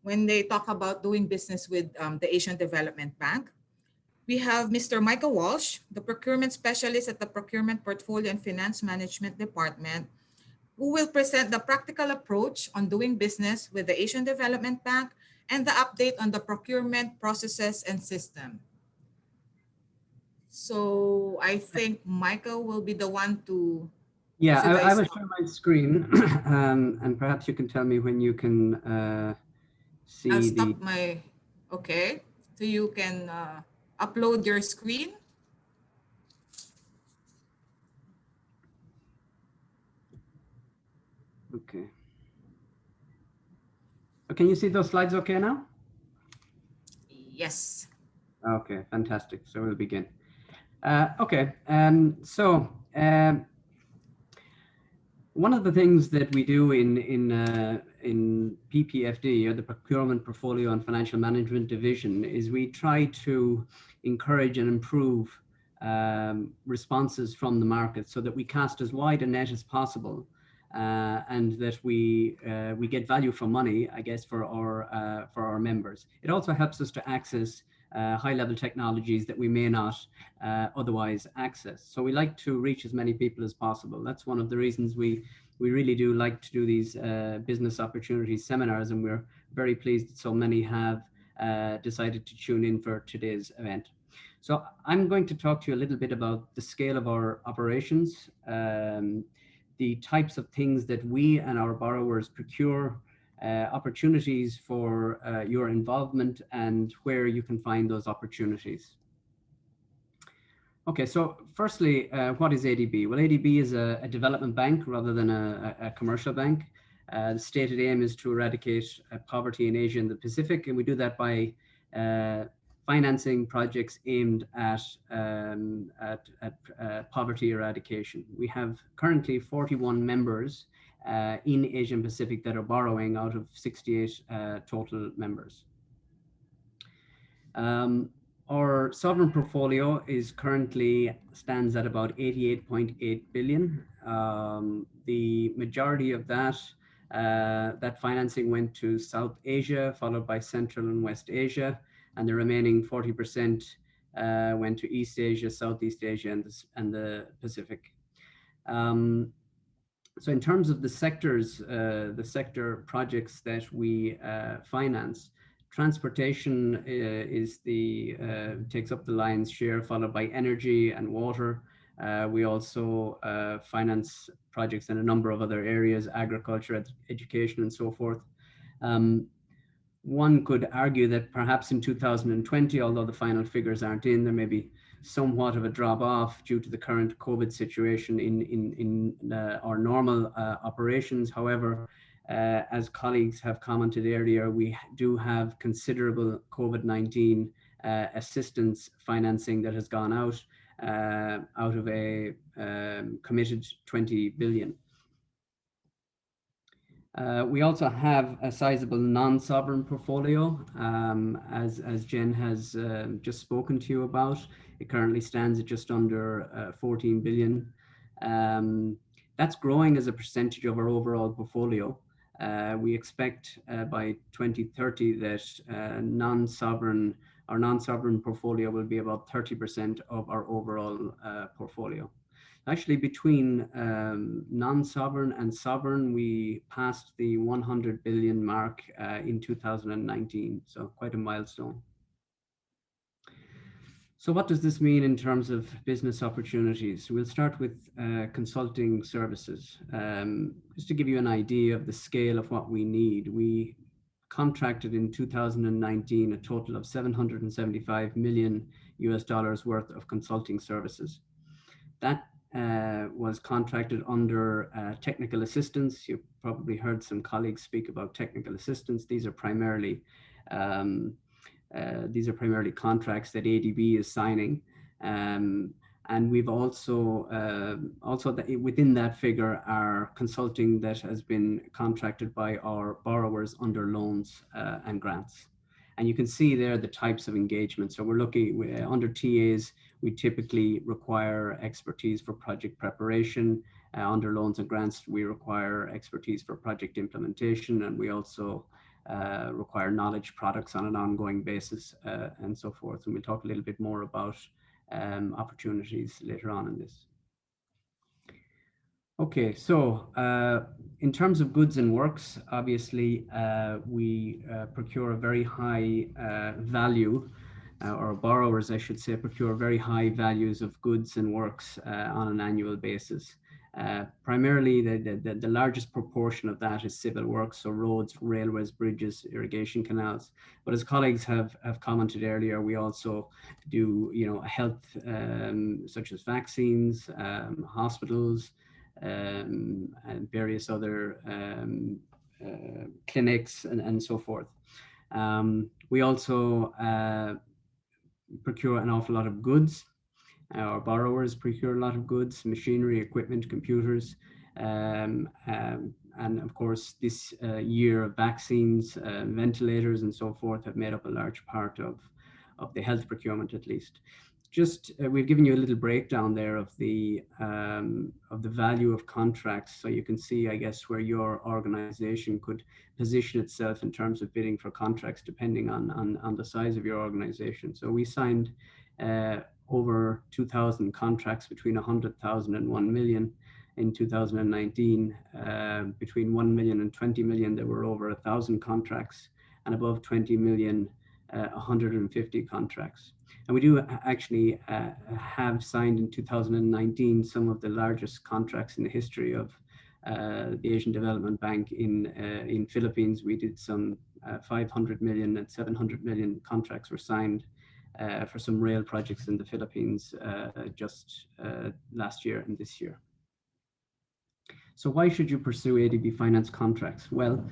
when they talk about doing business with the Asian Development Bank. We have Mr. Michael Walsh, the procurement specialist at the Procurement Portfolio and Finance Management Department, who will present the practical approach on doing business with the Asian Development Bank and the update on the procurement processes and system. So I think Michael will be the one to... Yeah, I will share my screen and perhaps you can tell me when you can see I'll stop my... Okay, so you can upload your screen. Okay. Can you see those slides okay now? Yes. Okay, fantastic. So we'll begin. Okay, one of the things that we do in PPFD, or the Procurement Portfolio and Financial Management Division, is we try to encourage and improve responses from the market so that we cast as wide a net as possible. And that we get value for money, I guess, for our members. It also helps us to access high-level technologies that we may not otherwise access. So we like to reach as many people as possible. That's one of the reasons we really do like to do these business opportunities seminars, and we're very pleased that so many have decided to tune in for today's event. So I'm going to talk to you a little bit about the scale of our operations, the types of things that we and our borrowers procure, opportunities for your involvement, and where you can find those opportunities. Okay, so firstly, what is ADB? Well, ADB is a development bank rather than a commercial bank. The stated aim is to eradicate poverty in Asia and the Pacific, and we do that by financing projects aimed at poverty eradication. We have currently 41 members in Asia and Pacific that are borrowing out of 68 total members. Our sovereign portfolio currently stands at about 88.8 billion. The majority of that financing went to South Asia, followed by Central and West Asia, and the remaining 40% went to East Asia, Southeast Asia, and the Pacific. So in terms of the sectors, the sector projects that we finance, transportation takes up the lion's share, followed by energy and water. We also finance projects in a number of other areas, agriculture, education, and so forth. One could argue that perhaps in 2020, although the final figures aren't in, there may be somewhat of a drop off due to the current COVID situation in our normal operations. However, as colleagues have commented earlier, we do have considerable COVID-19 assistance financing that has gone out of a committed 20 billion. We also have a sizable non-sovereign portfolio, as Jen has just spoken to you about. It currently stands at just under 14 billion. That's growing as a percentage of our overall portfolio. We expect by 2030 that our non-sovereign portfolio will be about 30% of our overall portfolio. Actually, between non-sovereign and sovereign, we passed the 100 billion mark in 2019, so quite a milestone. So what does this mean in terms of business opportunities? We'll start with consulting services. Just to give you an idea of the scale of what we need, we contracted in 2019 a total of $775 million worth of consulting services. That was contracted under technical assistance. You've probably heard some colleagues speak about technical assistance. These are primarily contracts that ADB is signing, and we've also within that figure are consulting that has been contracted by our borrowers under loans and grants. And you can see there the types of engagement. So we're looking under TAs. We typically require expertise for project preparation. Under loans and grants, we require expertise for project implementation, and we also require knowledge products on an ongoing basis, and so forth. And we'll talk a little bit more about opportunities later on in this. Okay, so in terms of goods and works, obviously we procure a very high value, or borrowers, I should say, procure very high values of goods and works on an annual basis. Primarily, the largest proportion of that is civil works, so roads, railways, bridges, irrigation canals. But as colleagues have commented earlier, we also do, health, such as vaccines, hospitals, and various other clinics and so forth. We also procure an awful lot of goods. Our borrowers procure a lot of goods, machinery, equipment, computers, and of course this year vaccines, ventilators and so forth have made up a large part of the health procurement, at least. Just we've given you a little breakdown there of the value of contracts, so you can see, I guess, where your organization could position itself in terms of bidding for contracts, depending on the size of your organization. So we signed over 2,000 contracts between 100,000 and 1 million in 2019. Between 1 million and 20 million, there were over 1,000 contracts, and above 20 million, 150 contracts. And we do actually have signed in 2019 some of the largest contracts in the history of the Asian Development Bank in Philippines. We did some 500 million and 700 million contracts were signed for some rail projects in the Philippines just last year and this year. So why should you pursue ADB finance contracts? Well,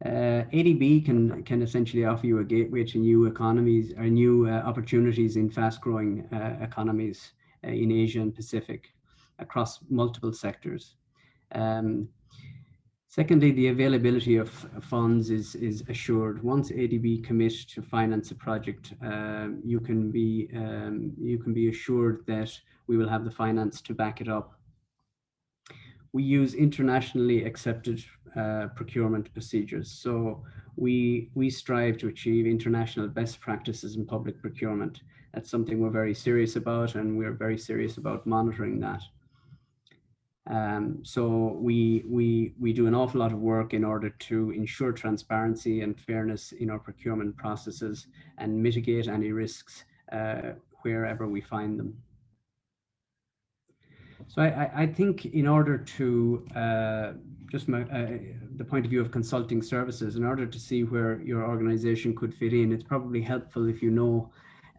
ADB can essentially offer you a gateway to new economies or new opportunities in fast-growing economies in Asia and Pacific across multiple sectors. Secondly, the availability of funds is assured. Once ADB commits to finance a project, you can be assured that we will have the finance to back it up. We use internationally accepted procurement procedures. So we strive to achieve international best practices in public procurement. That's something we're very serious about, and we're very serious about monitoring that. So we do an awful lot of work in order to ensure transparency and fairness in our procurement processes and mitigate any risks wherever we find them. So I think in order to, the point of view of consulting services, in order to see where your organization could fit in, it's probably helpful if you know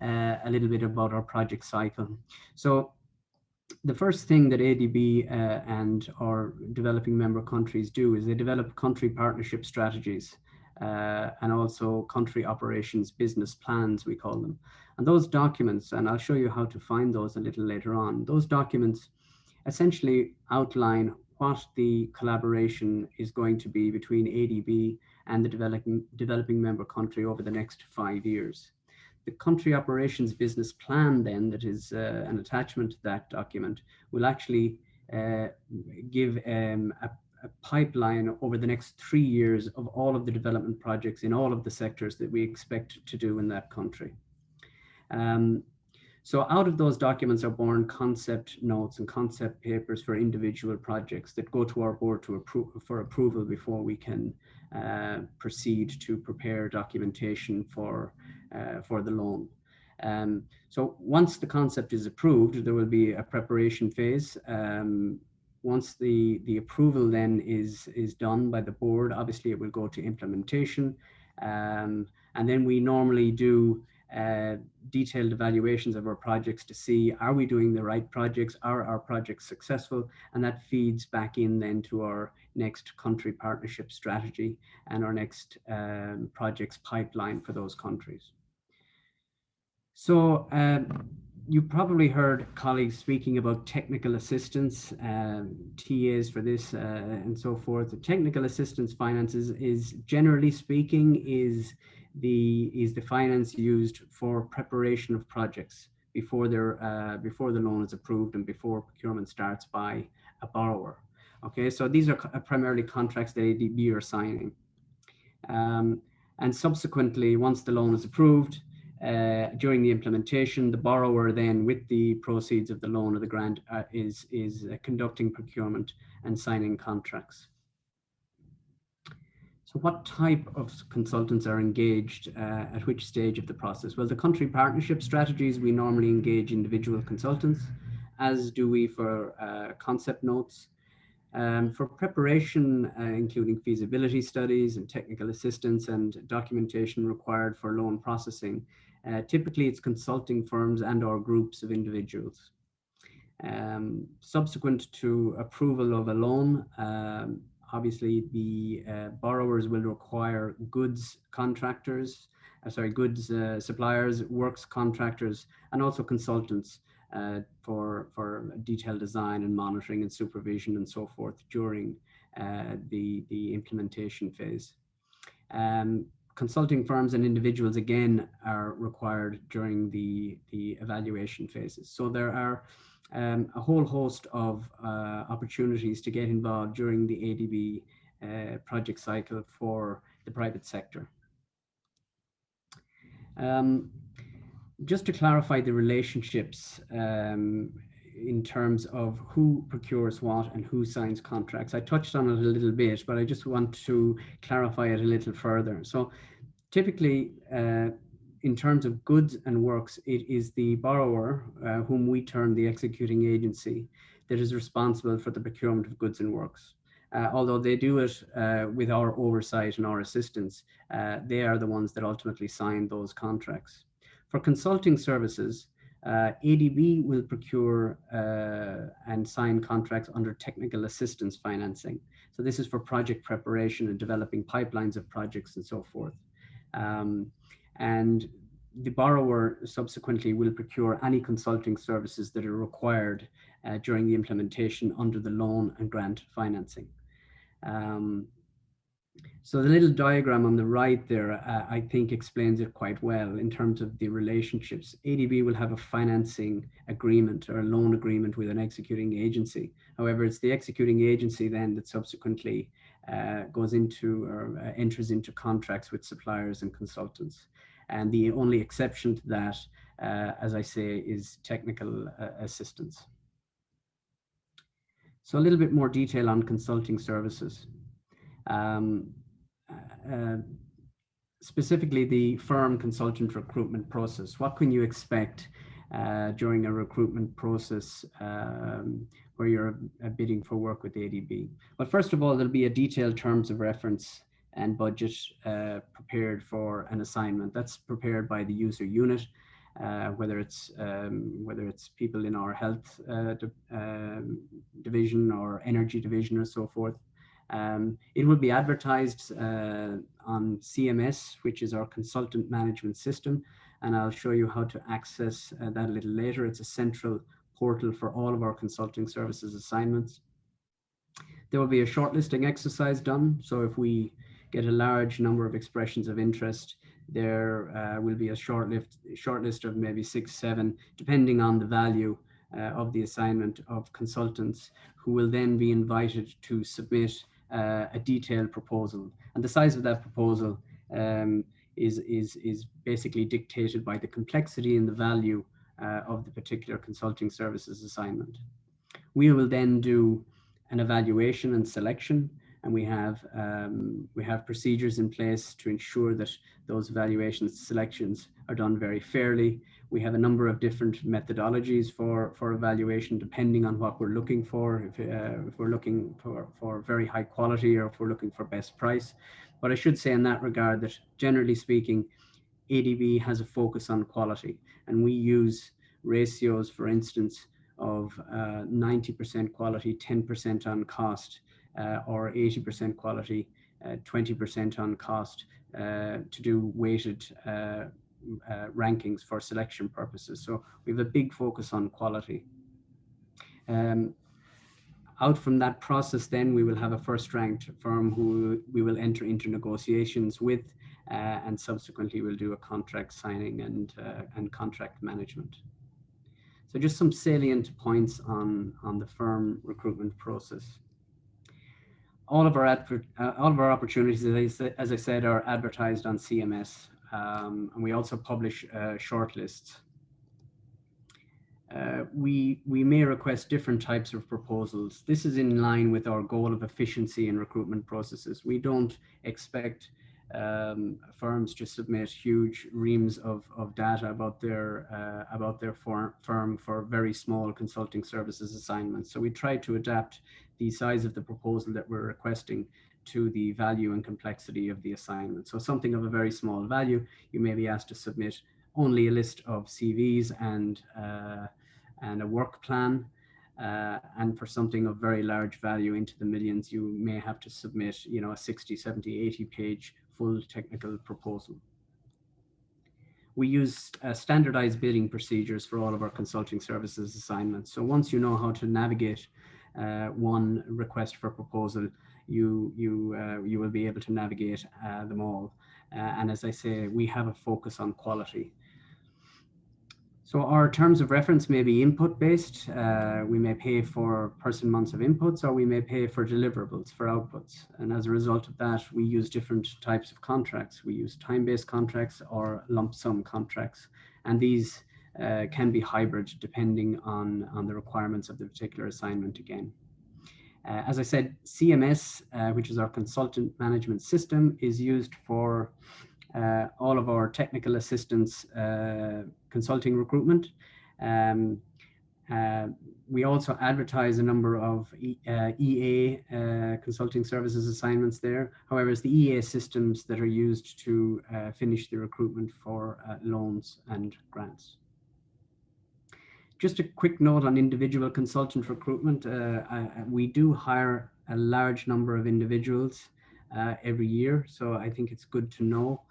a little bit about our project cycle. So the first thing that ADB and our developing member countries do is they develop country partnership strategies and also country operations business plans, we call them. And those documents, and I'll show you how to find those a little later on, those documents essentially outline what the collaboration is going to be between ADB and the developing member country over the next 5 years. The country operations business plan then, that is an attachment to that document, will actually give a pipeline over the next 3 years of all of the development projects in all of the sectors that we expect to do in that country. So out of those documents are born concept notes and concept papers for individual projects that go to our board for approval before we can proceed to prepare documentation for the loan. So once the concept is approved, there will be a preparation phase. Once the approval then is done by the board, obviously it will go to implementation. And then we normally do detailed evaluations of our projects to see, are we doing the right projects? Are our projects successful? And that feeds back in then to our next country partnership strategy and our next projects pipeline for those countries. So you probably heard colleagues speaking about technical assistance, TAs for this and so forth. The technical assistance finances is, generally speaking, is the finance used for preparation of projects before before the loan is approved and before procurement starts by a borrower. Okay, so these are primarily contracts that ADB are signing. And subsequently, once the loan is approved, during the implementation, the borrower then, with the proceeds of the loan or the grant, is conducting procurement and signing contracts. So what type of consultants are engaged at which stage of the process? Well, the country partnership strategies, we normally engage individual consultants, as do we for concept notes. For preparation, including feasibility studies and technical assistance and documentation required for loan processing, typically it's consulting firms and or groups of individuals. Subsequent to approval of a loan, obviously the borrowers will require goods contractors, goods suppliers, works contractors, and also consultants for detailed design and monitoring and supervision and so forth during the implementation phase. Consulting firms and individuals again are required during the evaluation phases. So there are a whole host of opportunities to get involved during the ADB project cycle for the private sector. Just to clarify the relationships in terms of who procures what and who signs contracts. I touched on it a little bit, but I just want to clarify it a little further. So typically, in terms of goods and works, it is the borrower, whom we term the executing agency, that is responsible for the procurement of goods and works. Although they do it with our oversight and our assistance, they are the ones that ultimately sign those contracts. For consulting services, ADB will procure and sign contracts under technical assistance financing. So this is for project preparation and developing pipelines of projects and so forth. And the borrower subsequently will procure any consulting services that are required during the implementation under the loan and grant financing. So the little diagram on the right there, I think explains it quite well in terms of the relationships. ADB will have a financing agreement or a loan agreement with an executing agency. However, it's the executing agency then that subsequently goes into or enters into contracts with suppliers and consultants. And the only exception to that, as I say, is technical assistance. So a little bit more detail on consulting services. Specifically the firm consultant recruitment process. What can you expect during a recruitment process where you're bidding for work with ADB? Well, first of all, there'll be a detailed terms of reference and budget prepared for an assignment. That's prepared by the user unit, whether it's people in our health division or energy division or so forth. It will be advertised on CMS, which is our consultant management system, and I'll show you how to access that a little later. It's a central portal for all of our consulting services assignments. There will be a shortlisting exercise done. So if we get a large number of expressions of interest, there will be a short list of maybe 6, 7, depending on the value of the assignment, of consultants who will then be invited to submit a detailed proposal. And the size of that proposal is basically dictated by the complexity and the value of the particular consulting services assignment. We will then do an evaluation and selection, and we have procedures in place to ensure that those evaluations selections are done very fairly. We have a number of different methodologies for evaluation, depending on what we're looking for, if we're looking for very high quality or if we're looking for best price. But I should say in that regard that generally speaking, ADB has a focus on quality, and we use ratios, for instance, of 90% quality, 10% on cost, or 80% quality, 20% on cost, to do weighted rankings for selection purposes. So we have a big focus on quality. Out from that process, then we will have a first ranked firm who we will enter into negotiations with, and subsequently we'll do a contract signing and contract management. So just some salient points on the firm recruitment process. All of our opportunities, as I said, are advertised on CMS, and we also publish shortlists. We may request different types of proposals. This is in line with our goal of efficiency in recruitment processes. We don't expect firms to submit huge reams of data about their firm for very small consulting services assignments. So we try to adapt the size of the proposal that we're requesting to the value and complexity of the assignment. So something of a very small value, you may be asked to submit only a list of CVs and a work plan. And for something of very large value into the millions, you may have to submit, a 60, 70, 80 page full technical proposal. We use standardized bidding procedures for all of our consulting services assignments. So once you know how to navigate one request for proposal, you will be able to navigate them all. And as I say, we have a focus on quality. So our terms of reference may be input based. We may pay for person months of inputs, or we may pay for deliverables, for outputs. And as a result of that, we use different types of contracts. We use time-based contracts or lump sum contracts. And these can be hybrid depending on the requirements of the particular assignment again. As I said, CMS, which is our consultant management system, is used for all of our technical assistance consulting recruitment. We also advertise a number of EA consulting services assignments there. However, it's the EA systems that are used to finish the recruitment for loans and grants. Just a quick note on individual consultant recruitment. We do hire a large number of individuals every year, so I think it's good to know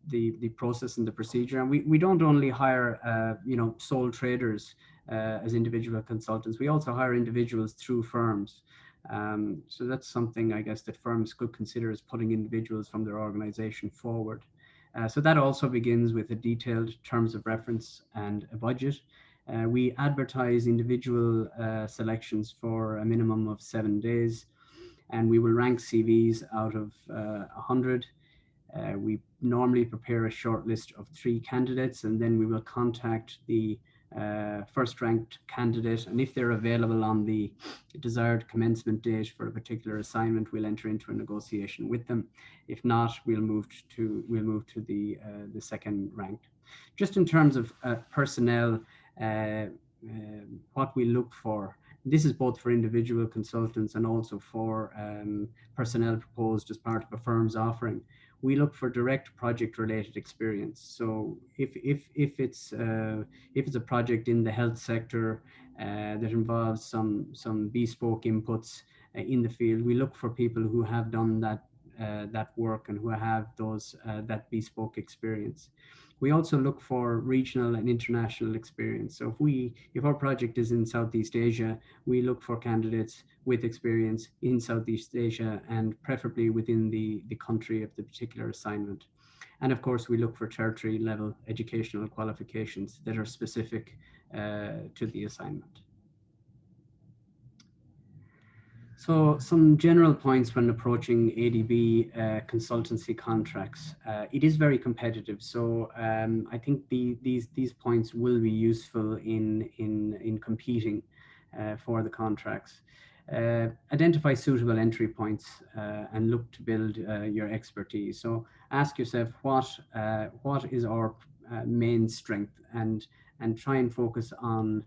the process and the procedure. And we don't only hire sole traders as individual consultants. We also hire individuals through firms. So that's something I guess that firms could consider as putting individuals from their organization forward. So that also begins with a detailed terms of reference and a budget. We advertise individual selections for a minimum of 7 days, and we will rank CVs out of 100. We normally prepare a short list of 3 candidates, and then we will contact the first ranked candidate, and if they're available on the desired commencement date for a particular assignment, we'll enter into a negotiation with them. If not, we'll move to the second ranked. Just in terms of personnel, what we look for, this is both for individual consultants and also for personnel proposed as part of a firm's offering. We look for direct project-related experience. So if it's a project in the health sector that involves some bespoke inputs in the field, we look for people who have done that work and who have that bespoke experience. We also look for regional and international experience. So if our project is in Southeast Asia, we look for candidates with experience in Southeast Asia and preferably within the country of the particular assignment. And of course, we look for tertiary level educational qualifications that are specific to the assignment. So some general points when approaching ADB consultancy contracts. It is very competitive. So I think these points will be useful in competing for the contracts. Identify suitable entry points and look to build your expertise. So ask yourself what is our main strength, and try and focus on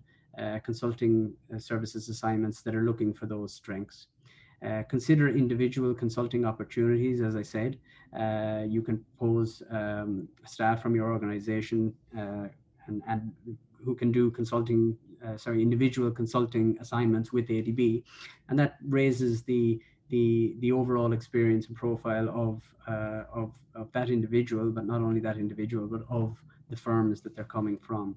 consulting services assignments that are looking for those strengths. Consider individual consulting opportunities. As I said, you can propose staff from your organization and who can do individual consulting assignments with ADB, and that raises the overall experience and profile of that individual, but not only that individual, but of the firms that they're coming from.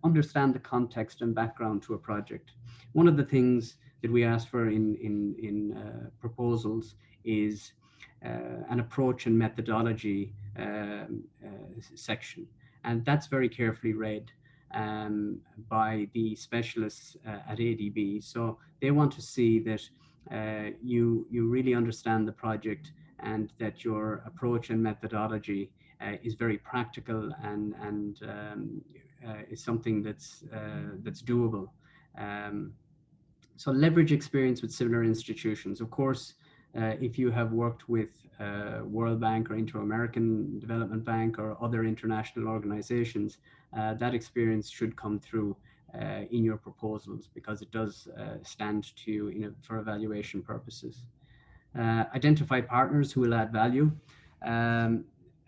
Understand the context and background to a project. One of the things that we ask for in proposals is an approach and methodology section, and that's very carefully read by the specialists at ADB. So they want to see that you really understand the project and that your approach and methodology is very practical and is something that's doable. So leverage experience with similar institutions. Of course, if you have worked with World Bank or Inter-American Development Bank or other international organizations, that experience should come through in your proposals, because it does stand to you for evaluation purposes. Identify partners who will add value.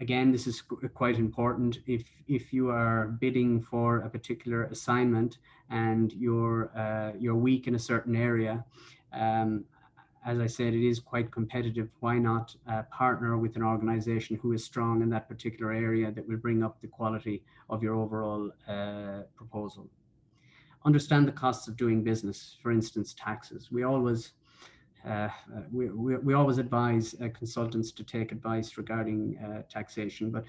Again, this is quite important. If you are bidding for a particular assignment and you're weak in a certain area, as I said, it is quite competitive. Why not partner with an organization who is strong in that particular area that will bring up the quality of your overall proposal? Understand the costs of doing business, for instance, taxes. We always advise consultants to take advice regarding taxation, but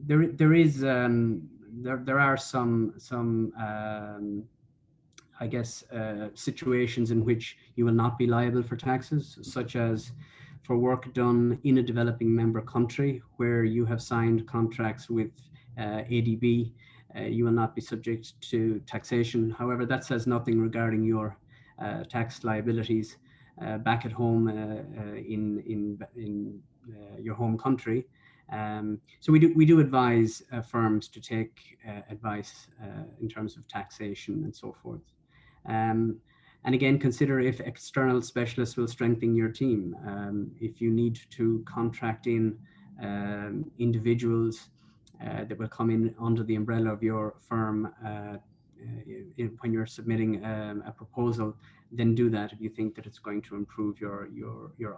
there are some I guess situations in which you will not be liable for taxes, such as for work done in a developing member country where you have signed contracts with ADB. You will not be subject to taxation. However, that says nothing regarding your tax liabilities back at home in your home country. So we do advise firms to take advice in terms of taxation and so forth. And again, consider if external specialists will strengthen your team. If you need to contract in individuals that will come in under the umbrella of your firm when you're submitting a proposal, then do that if you think that it's going to improve your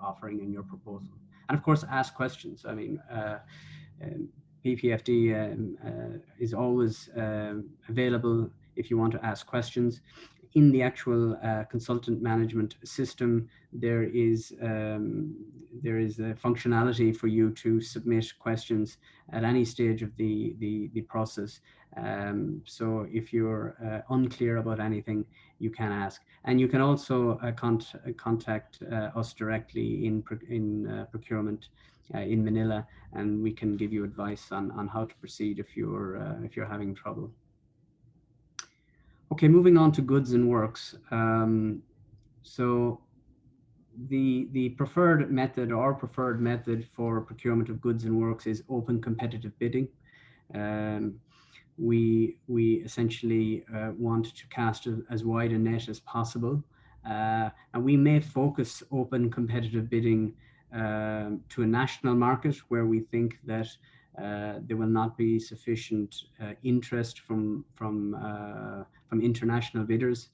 offering and your proposal. And of course, ask questions. I mean, PPFD is always available if you want to ask questions. In the actual consultant management system, there is a functionality for you to submit questions at any stage of the process. So if you're unclear about anything, you can ask, and you can also contact us directly in procurement in Manila, and we can give you advice on how to proceed if you're having trouble. Okay, moving on to goods and works. So the preferred method, or preferred method for procurement of goods and works, is open competitive bidding. We essentially want to cast as wide a net as possible, and we may focus open competitive bidding to a national market where we think that there will not be sufficient interest from international bidders.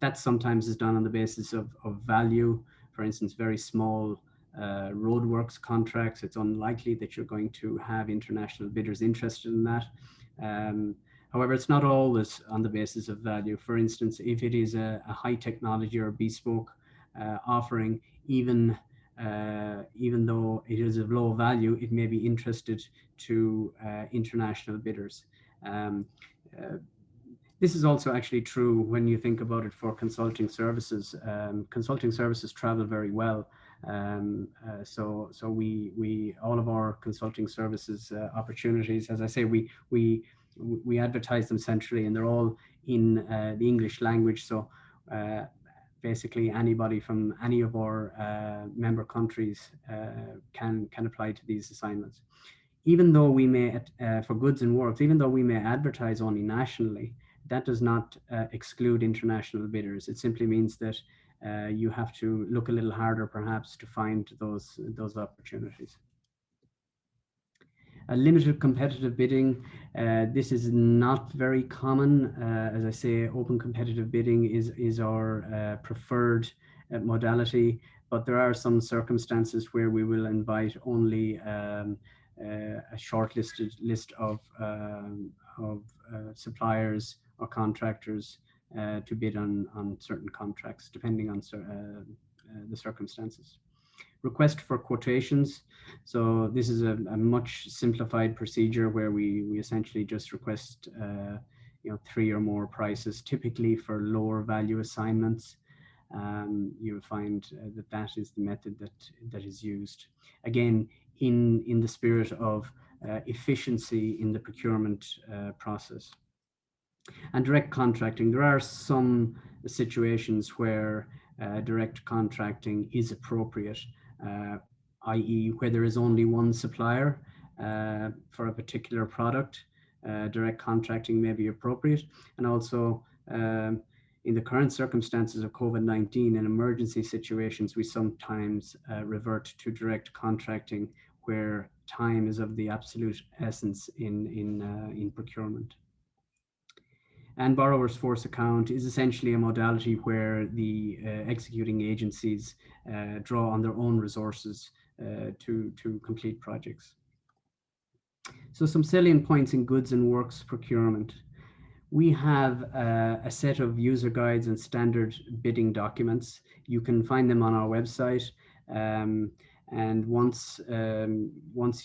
That sometimes is done on the basis of value. For instance, very small roadworks contracts. It's unlikely that you're going to have international bidders interested in that. However, it's not always on the basis of value. For instance, if it is a high technology or bespoke offering, even though it is of low value, it may be interested to international bidders. This is also actually true when you think about it for consulting services. Consulting services travel very well. So we all of our consulting services opportunities, as I say, we advertise them centrally, and they're all in the English language. So basically anybody from any of our member countries can apply to these assignments. Even though we may, for goods and works, even though we may advertise only nationally, that does not exclude international bidders. It simply means that you have to look a little harder perhaps to find those opportunities. A limited competitive bidding, this is not very common. As I say, open competitive bidding is our preferred modality, but there are some circumstances where we will invite only a shortlisted list of suppliers or contractors to bid on certain contracts, depending on the circumstances. Request for quotations. So this is a much simplified procedure where we essentially just request 3 or more prices, typically for lower value assignments. You will find that is the method that is used. Again, in the spirit of efficiency in the procurement process. And direct contracting, there are some situations where direct contracting is appropriate, i.e. where there is only one supplier for a particular product. Direct contracting may be appropriate. And also in the current circumstances of COVID-19 and emergency situations, we sometimes revert to direct contracting where time is of the absolute essence in procurement. And borrower's force account is essentially a modality where the executing agencies draw on their own resources to complete projects. So some salient points in goods and works procurement. We have a set of user guides and standard bidding documents. You can find them on our website. And once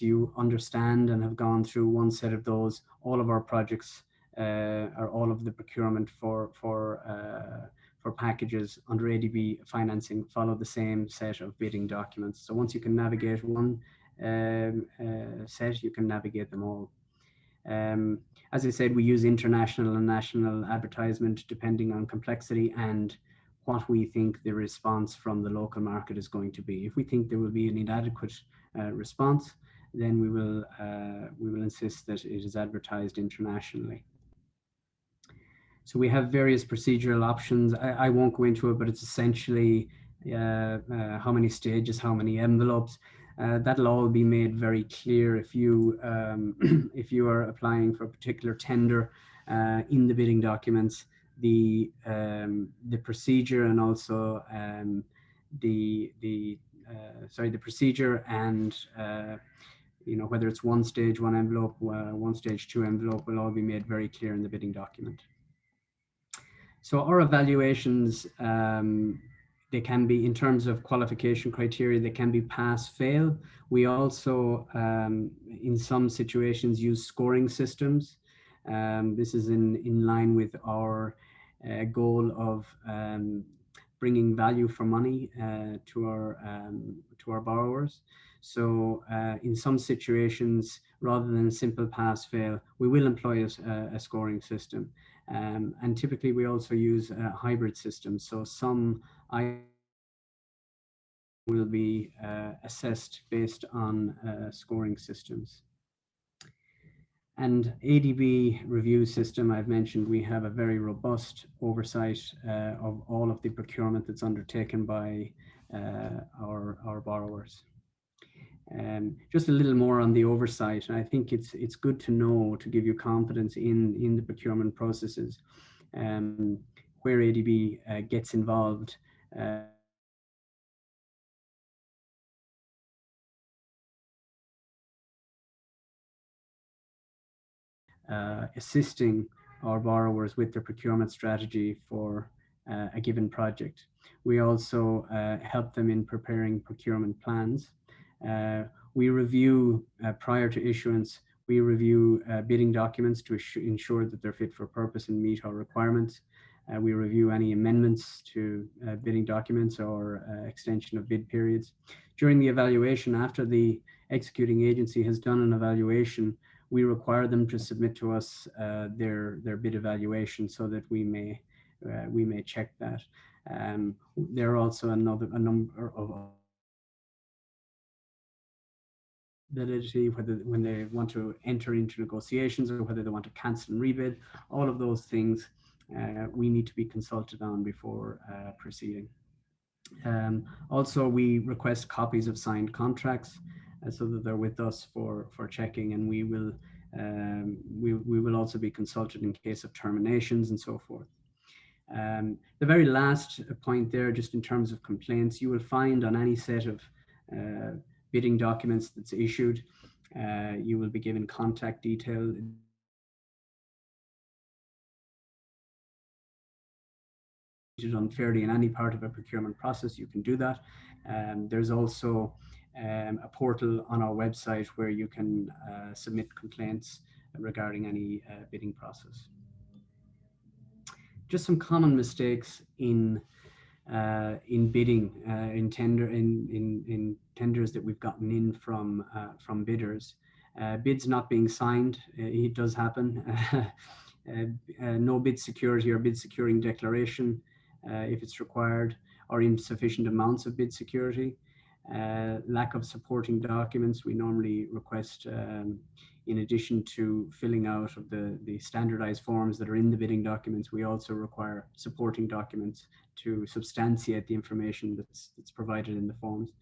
you understand and have gone through one set of those, all of our projects or all of the procurement for packages under ADB financing follow the same set of bidding documents. So once you can navigate one set, you can navigate them all. As I said, we use international and national advertisement depending on complexity and what we think the response from the local market is going to be. If we think there will be an inadequate response, then we will insist that it is advertised internationally. So we have various procedural options. I won't go into it, but it's essentially how many stages, how many envelopes. That'll all be made very clear if you if you are applying for a particular tender in the bidding documents. The procedure and also the procedure and whether it's one stage, one envelope, one stage, two envelope will all be made very clear in the bidding document. So our evaluations, they can be, in terms of qualification criteria, they can be pass, fail. We also, in some situations, use scoring systems. This is in line with our goal of bringing value for money to our borrowers. So in some situations, rather than a simple pass, fail, we will employ a scoring system. And typically we also use a hybrid system. So some will be assessed based on scoring systems. And ADB review system, I've mentioned, we have a very robust oversight of all of the procurement that's undertaken by our borrowers. Just a little more on the oversight. I think it's good to know, to give you confidence in the procurement processes, where ADB gets involved. assisting our borrowers with their procurement strategy for a given project. We also help them in preparing procurement plans. We review, prior to issuance, we review bidding documents to ensure that they're fit for purpose and meet our requirements. We review any amendments to bidding documents or extension of bid periods. During the evaluation, after the executing agency has done an evaluation, we require them to submit to us their bid evaluation so that we may check that. There are also a number of validity, whether when they want to enter into negotiations or whether they want to cancel and rebid. All of those things we need to be consulted on before proceeding. Also, we request copies of signed contracts so that they're with us for checking, and we will also be consulted in case of terminations and so forth. The very last point there, just in terms of complaints, you will find on any set of bidding documents that's issued, you will be given contact detail. Unfairly in any part of a procurement process, you can do that. There's also a portal on our website where you can submit complaints regarding any bidding process. Just some common mistakes in bidding, in tenders that we've gotten in from bidders. Bids not being signed, it does happen. No bid security or bid securing declaration if it's required, or insufficient amounts of bid security. Lack of supporting documents. We normally request, in addition to filling out of the standardized forms that are in the bidding documents, we also require supporting documents to substantiate the information that's provided in the forms.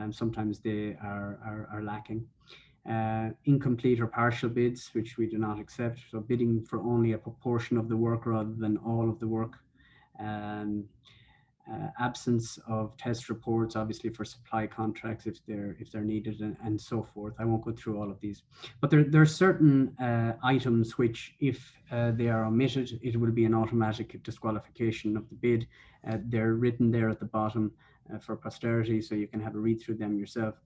Sometimes they are lacking. Incomplete or partial bids, which we do not accept. So bidding for only a proportion of the work rather than all of the work. Absence of test reports, obviously for supply contracts if they're needed, and so forth. I won't go through all of these, but there are certain items which, if they are omitted, it will be an automatic disqualification of the bid. They're written there at the bottom for posterity, so you can have a read through them yourself.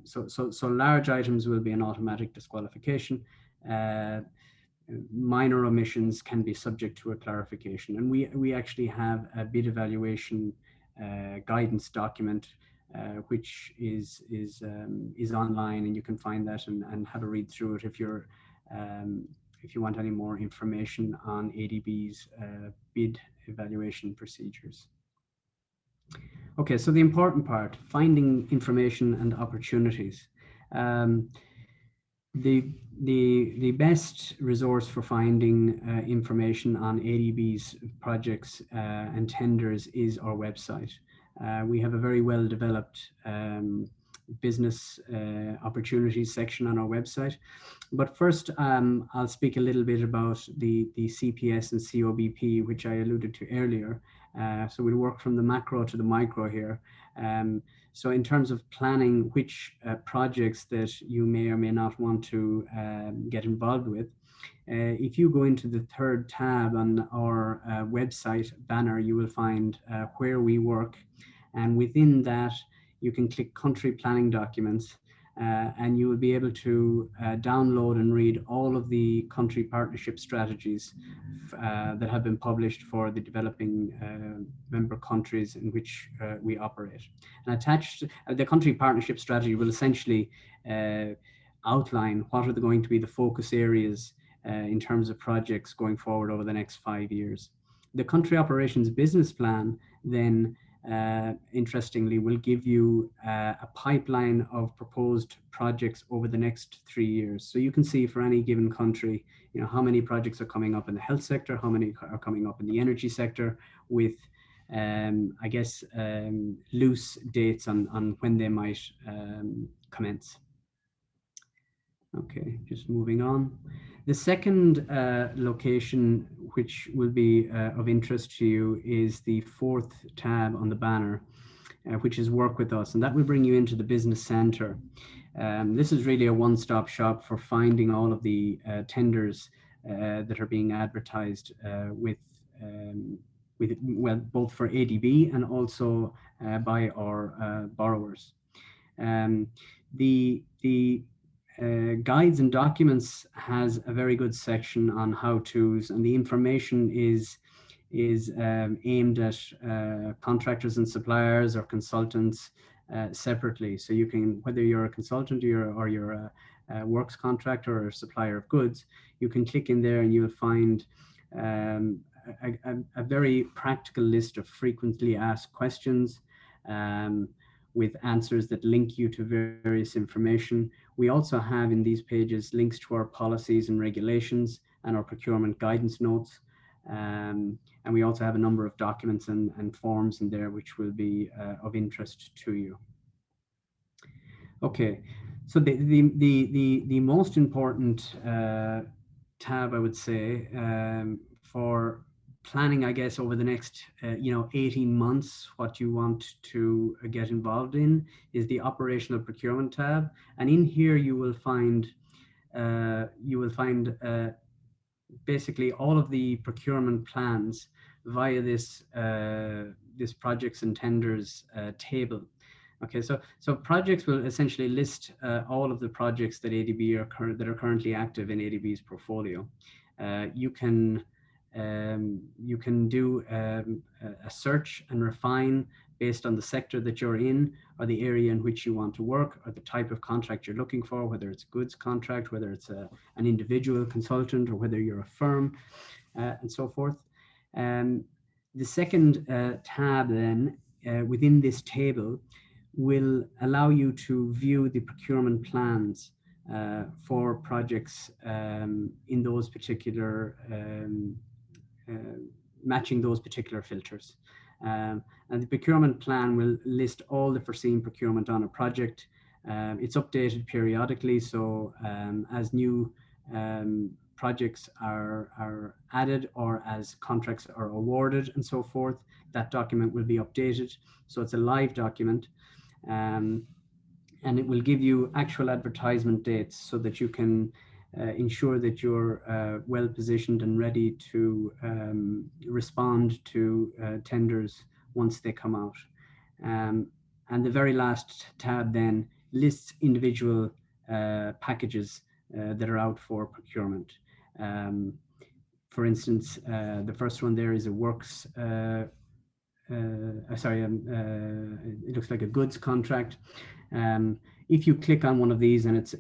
So large items will be an automatic disqualification. Minor omissions can be subject to a clarification, and we actually have a bid evaluation guidance document which is online, and you can find that and have a read through it if you want any more information on ADB's bid evaluation procedures. Okay, so the important part, finding information and opportunities. The best resource for finding information on ADB's projects and tenders is our website. We have a very well developed business opportunities section on our website. But first, I'll speak a little bit about the CPS and COBP, which I alluded to earlier. So we'll work from the macro to the micro here. So in terms of planning which projects that you may or may not want to get involved with, if you go into the third tab on our website banner, you will find where we work. And within that, you can click country planning documents, and you will be able to download and read all of the country partnership strategies that have been published for the developing member countries in which we operate. And attached, the country partnership strategy will essentially outline what are going to be the focus areas in terms of projects going forward over the next 5 years. The country operations business plan then interestingly will give you a pipeline of proposed projects over the next 3 years. So you can see for any given country, you know, how many projects are coming up in the health sector, how many are coming up in the energy sector, with I guess loose dates on when they might commence. Okay, just moving on. The second location which will be of interest to you is the fourth tab on the banner, which is Work With Us, and that will bring you into the business center. This is really a one-stop shop for finding all of the tenders that are being advertised well, both for ADB and also by our borrowers. The guides and documents has a very good section on how-tos, and the information is aimed at contractors and suppliers or consultants separately. So you can, whether you're a consultant or you're a works contractor or a supplier of goods, you can click in there and you'll find a very practical list of frequently asked questions with answers that link you to various information. We also have in these pages links to our policies and regulations and our procurement guidance notes. And we also have a number of documents and forms in there which will be of interest to you. Okay, so the most important tab, I would say, for planning, I guess, over the next 18 months, what you want to get involved in is the operational procurement tab. And in here you will find basically all of the procurement plans via this this projects and tenders table. Okay, so projects will essentially list all of the projects that ADB are currently active in ADB's portfolio. You can do a search and refine based on the sector that you're in, or the area in which you want to work, or the type of contract you're looking for, whether it's a goods contract, whether it's an individual consultant, or whether you're a firm, and so forth. The second tab then within this table will allow you to view the procurement plans for projects in those particular matching those particular filters. And the procurement plan will list all the foreseen procurement on a project. It's updated periodically, so as new projects are added or as contracts are awarded and so forth, that document will be updated. So it's a live document, and it will give you actual advertisement dates so that you can ensure that you're well positioned and ready to respond to tenders once they come out. And the very last tab then lists individual packages that are out for procurement. For instance, the first one there is a works, it looks like a goods contract. If you click on one of these and it's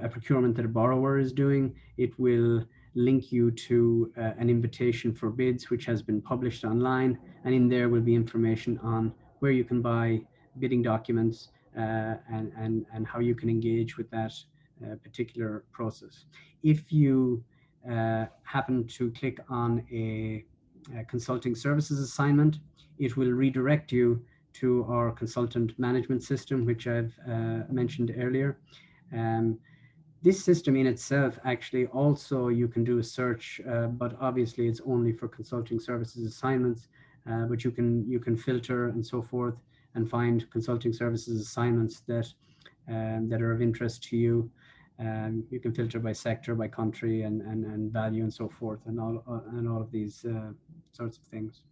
a procurement that a borrower is doing, it will link you to an invitation for bids, which has been published online. And in there will be information on where you can buy bidding documents and how you can engage with that particular process. If you happen to click on a consulting services assignment, it will redirect you to our consultant management system, which I've mentioned earlier. This system in itself, actually, also you can do a search, but obviously it's only for consulting services assignments. But you can filter and so forth and find consulting services assignments that are of interest to you. You can filter by sector, by country, and value, and so forth, and all of these sorts of things.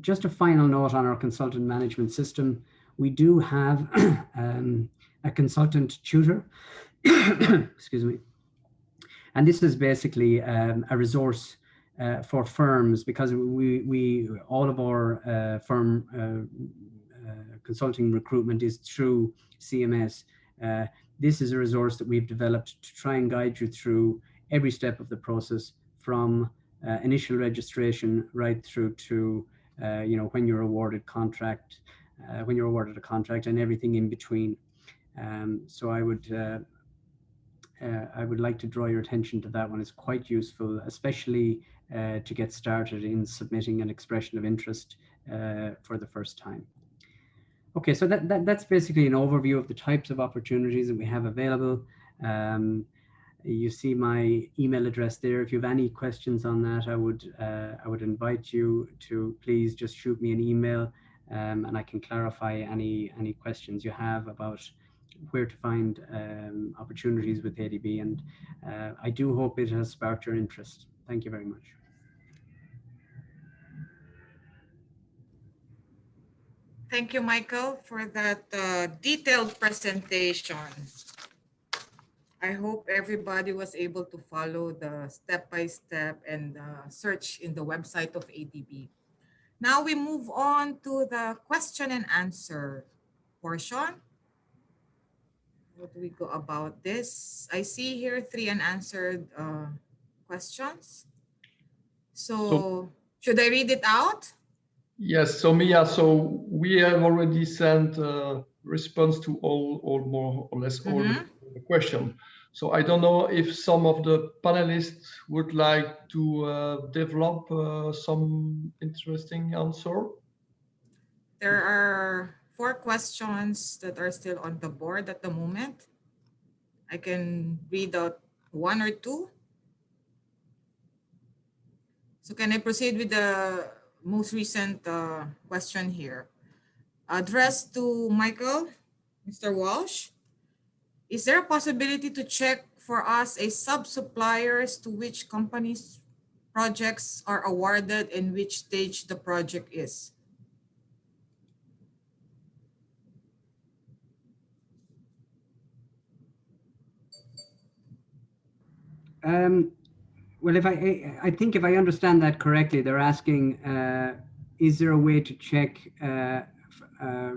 Just a final note on our consultant management system. We do have a consultant tutor, excuse me. And this is basically a resource for firms, because we all of our firm consulting recruitment is through CMS. This is a resource that we've developed to try and guide you through every step of the process, from initial registration right through to when you're awarded a contract and everything in between. So I would like to draw your attention to that one. It's quite useful, especially to get started in submitting an expression of interest for the first time. Okay, so that's basically an overview of the types of opportunities that we have available. You see my email address there. If you have any questions on that, I would invite you to please just shoot me an email. and I can clarify any questions you have about where to find opportunities with ADB. And I do hope it has sparked your interest. Thank you very much. Thank you, Michael, for that detailed presentation. I hope everybody was able to follow the step-by-step and search in the website of ADB. Now we move on to the question and answer portion. How do we go about this? I see here 3 unanswered questions. So should I read it out? Yes, so Mia, so we have already sent a response to all more or less all the question. So I don't know if some of the panelists would like to develop some interesting answer. There are 4 questions that are still on the board at the moment. I can read out 1 or 2. So can I proceed with the most recent question here? Addressed to Michael, Mr. Walsh. Is there a possibility to check for us a sub-suppliers to which companies projects are awarded and which stage the project is? Well, if I think if I understand that correctly, they're asking, is there a way to check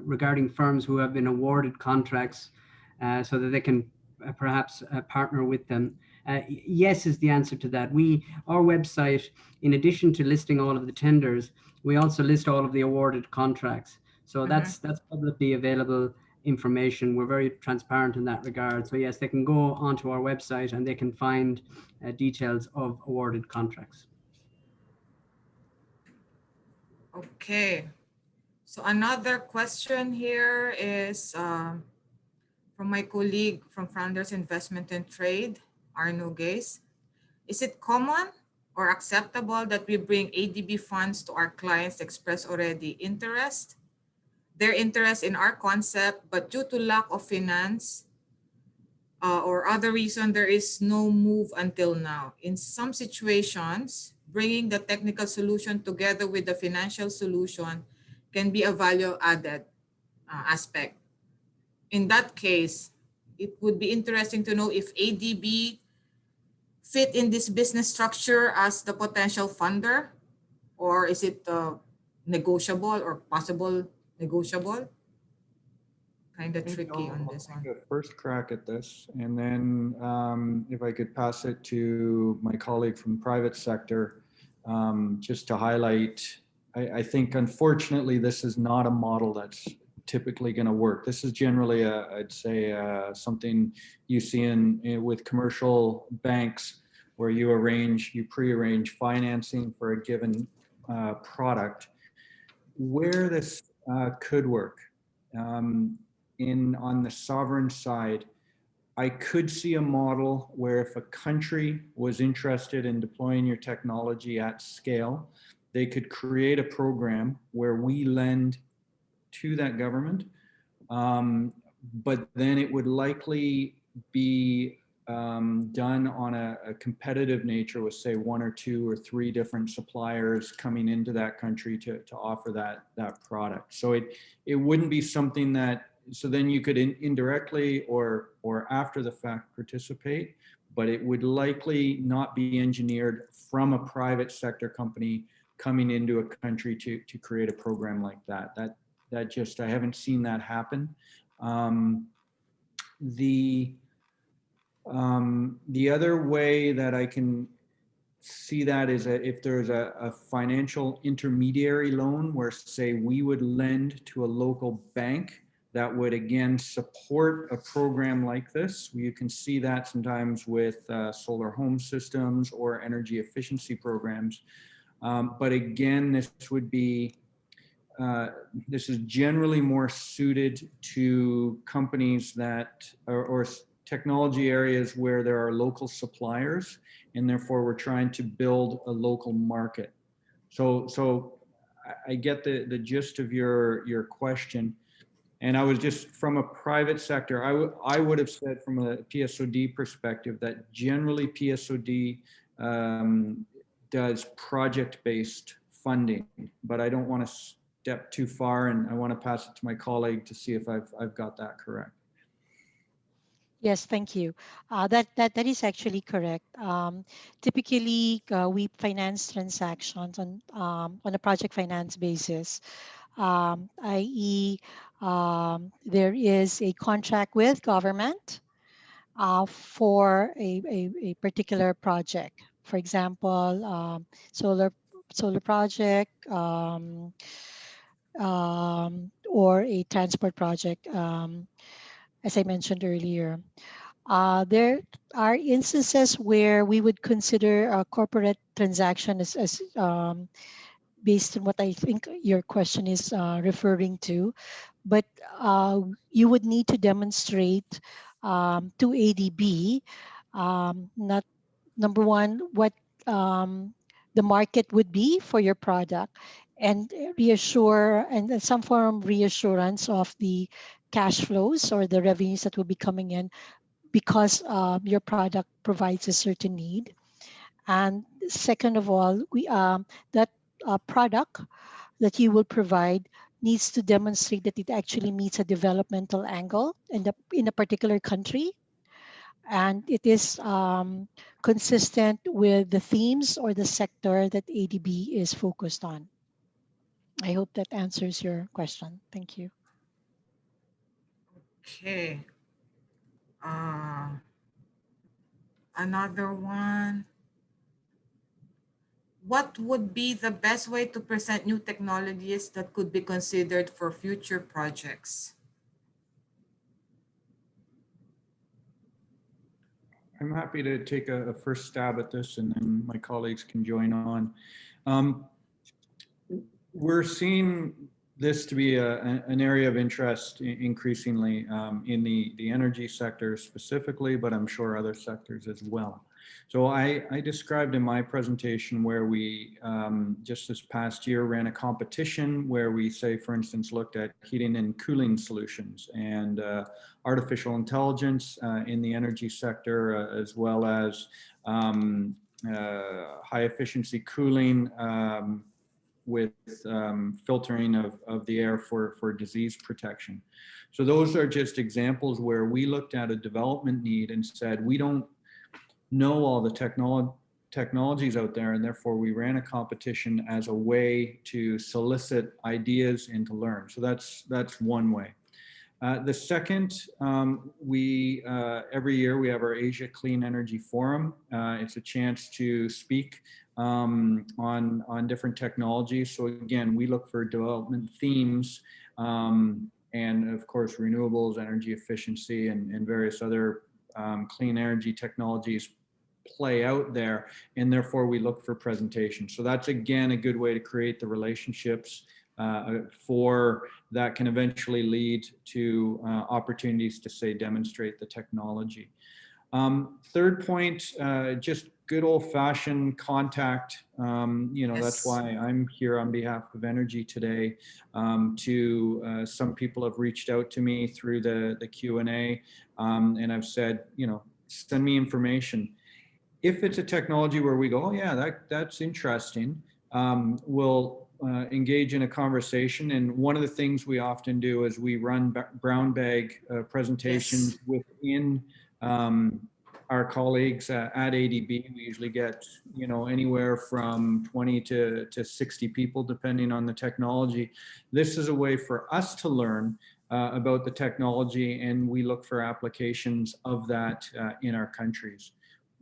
regarding firms who have been awarded contracts so that they can perhaps partner with them? Yes is the answer to that. Our website, in addition to listing all of the tenders, we also list all of the awarded contracts. So that's publicly available information. We're very transparent in that regard. So yes, they can go onto our website and they can find details of awarded contracts. Okay. So another question here is from my colleague from Founders Investment and Trade, Arno Gaze. Is it common or acceptable that we bring ADB funds to our clients express already their interest in our concept, but due to lack of finance or other reason, there is no move until now? In some situations, bringing the technical solution together with the financial solution can be a value added aspect. In that case, it would be interesting to know if ADB fit in this business structure as the potential funder, or is it negotiable or possible negotiable? Kind of tricky on this one. I'll take a first crack at this, and then if I could pass it to my colleague from private sector, just to highlight, I think unfortunately this is not a model that's typically going to work. This is generally I'd say something you see with commercial banks, where you pre-arrange financing for a given product. Where this could work on the sovereign side, I could see a model where if a country was interested in deploying your technology at scale, they could create a program where we lend to that government, but then it would likely be done on a competitive nature with, say, 1 or 2 or 3 different suppliers coming into that country to offer that product. So it wouldn't be something that, so then you could indirectly or after the fact participate, but it would likely not be engineered from a private sector company coming into a country to create a program like that. That just, I haven't seen that happen. The other way that I can see that is if there's a financial intermediary loan where, say, we would lend to a local bank that would again support a program like this. You can see that sometimes with solar home systems or energy efficiency programs. But again, this would be, this is generally more suited to companies that, or technology areas where there are local suppliers, and therefore we're trying to build a local market. So I get the gist of your question. And I was just from a private sector, I would have said from a PSOD perspective that generally PSOD does project-based funding, but I don't want to step too far, and I want to pass it to my colleague to see if I've got that correct. Yes, thank you. That is actually correct. Typically, we finance transactions on a project finance basis, i.e., there is a contract with government for a particular project. For example, solar project or a transport project, as I mentioned earlier. There are instances where we would consider a corporate transaction as based on what I think your question is referring to, but you would need to demonstrate to ADB, not number one, what the market would be for your product, and reassure and some form of reassurance of the cash flows or the revenues that will be coming in because your product provides a certain need. And second of all, that product that you will provide needs to demonstrate that it actually meets a developmental angle in a particular country, and it is consistent with the themes or the sector that ADB is focused on. I hope that answers your question. Thank you. Okay. Another one. What would be the best way to present new technologies that could be considered for future projects? I'm happy to take a first stab at this, and then my colleagues can join on. We're seeing this to be an area of interest increasingly in the energy sector specifically, but I'm sure other sectors as well. So I described in my presentation where we just this past year ran a competition where we say, for instance, looked at heating and cooling solutions and artificial intelligence in the energy sector, as well as high efficiency cooling with filtering of the air for disease protection. So those are just examples where we looked at a development need and said, we don't know all the technologies out there, and therefore we ran a competition as a way to solicit ideas and to learn. So that's one way. The second, every year we have our Asia Clean Energy Forum. It's a chance to speak on different technologies. So again, we look for development themes and of course renewables, energy efficiency, and various other clean energy technologies play out there, and therefore we look for presentations. So that's again a good way to create the relationships for that can eventually lead to opportunities to say demonstrate the technology. Third point, just good old-fashioned contact. Yes. That's why I'm here on behalf of Energy today. Some people have reached out to me through the Q&A, and I've said, send me information. If it's a technology where we go, oh yeah, that's interesting, we'll engage in a conversation. And one of the things we often do is we run brown bag presentations within our colleagues at ADB. We usually get, anywhere from 20 to 60 people, depending on the technology. This is a way for us to learn about the technology, and we look for applications of that in our countries.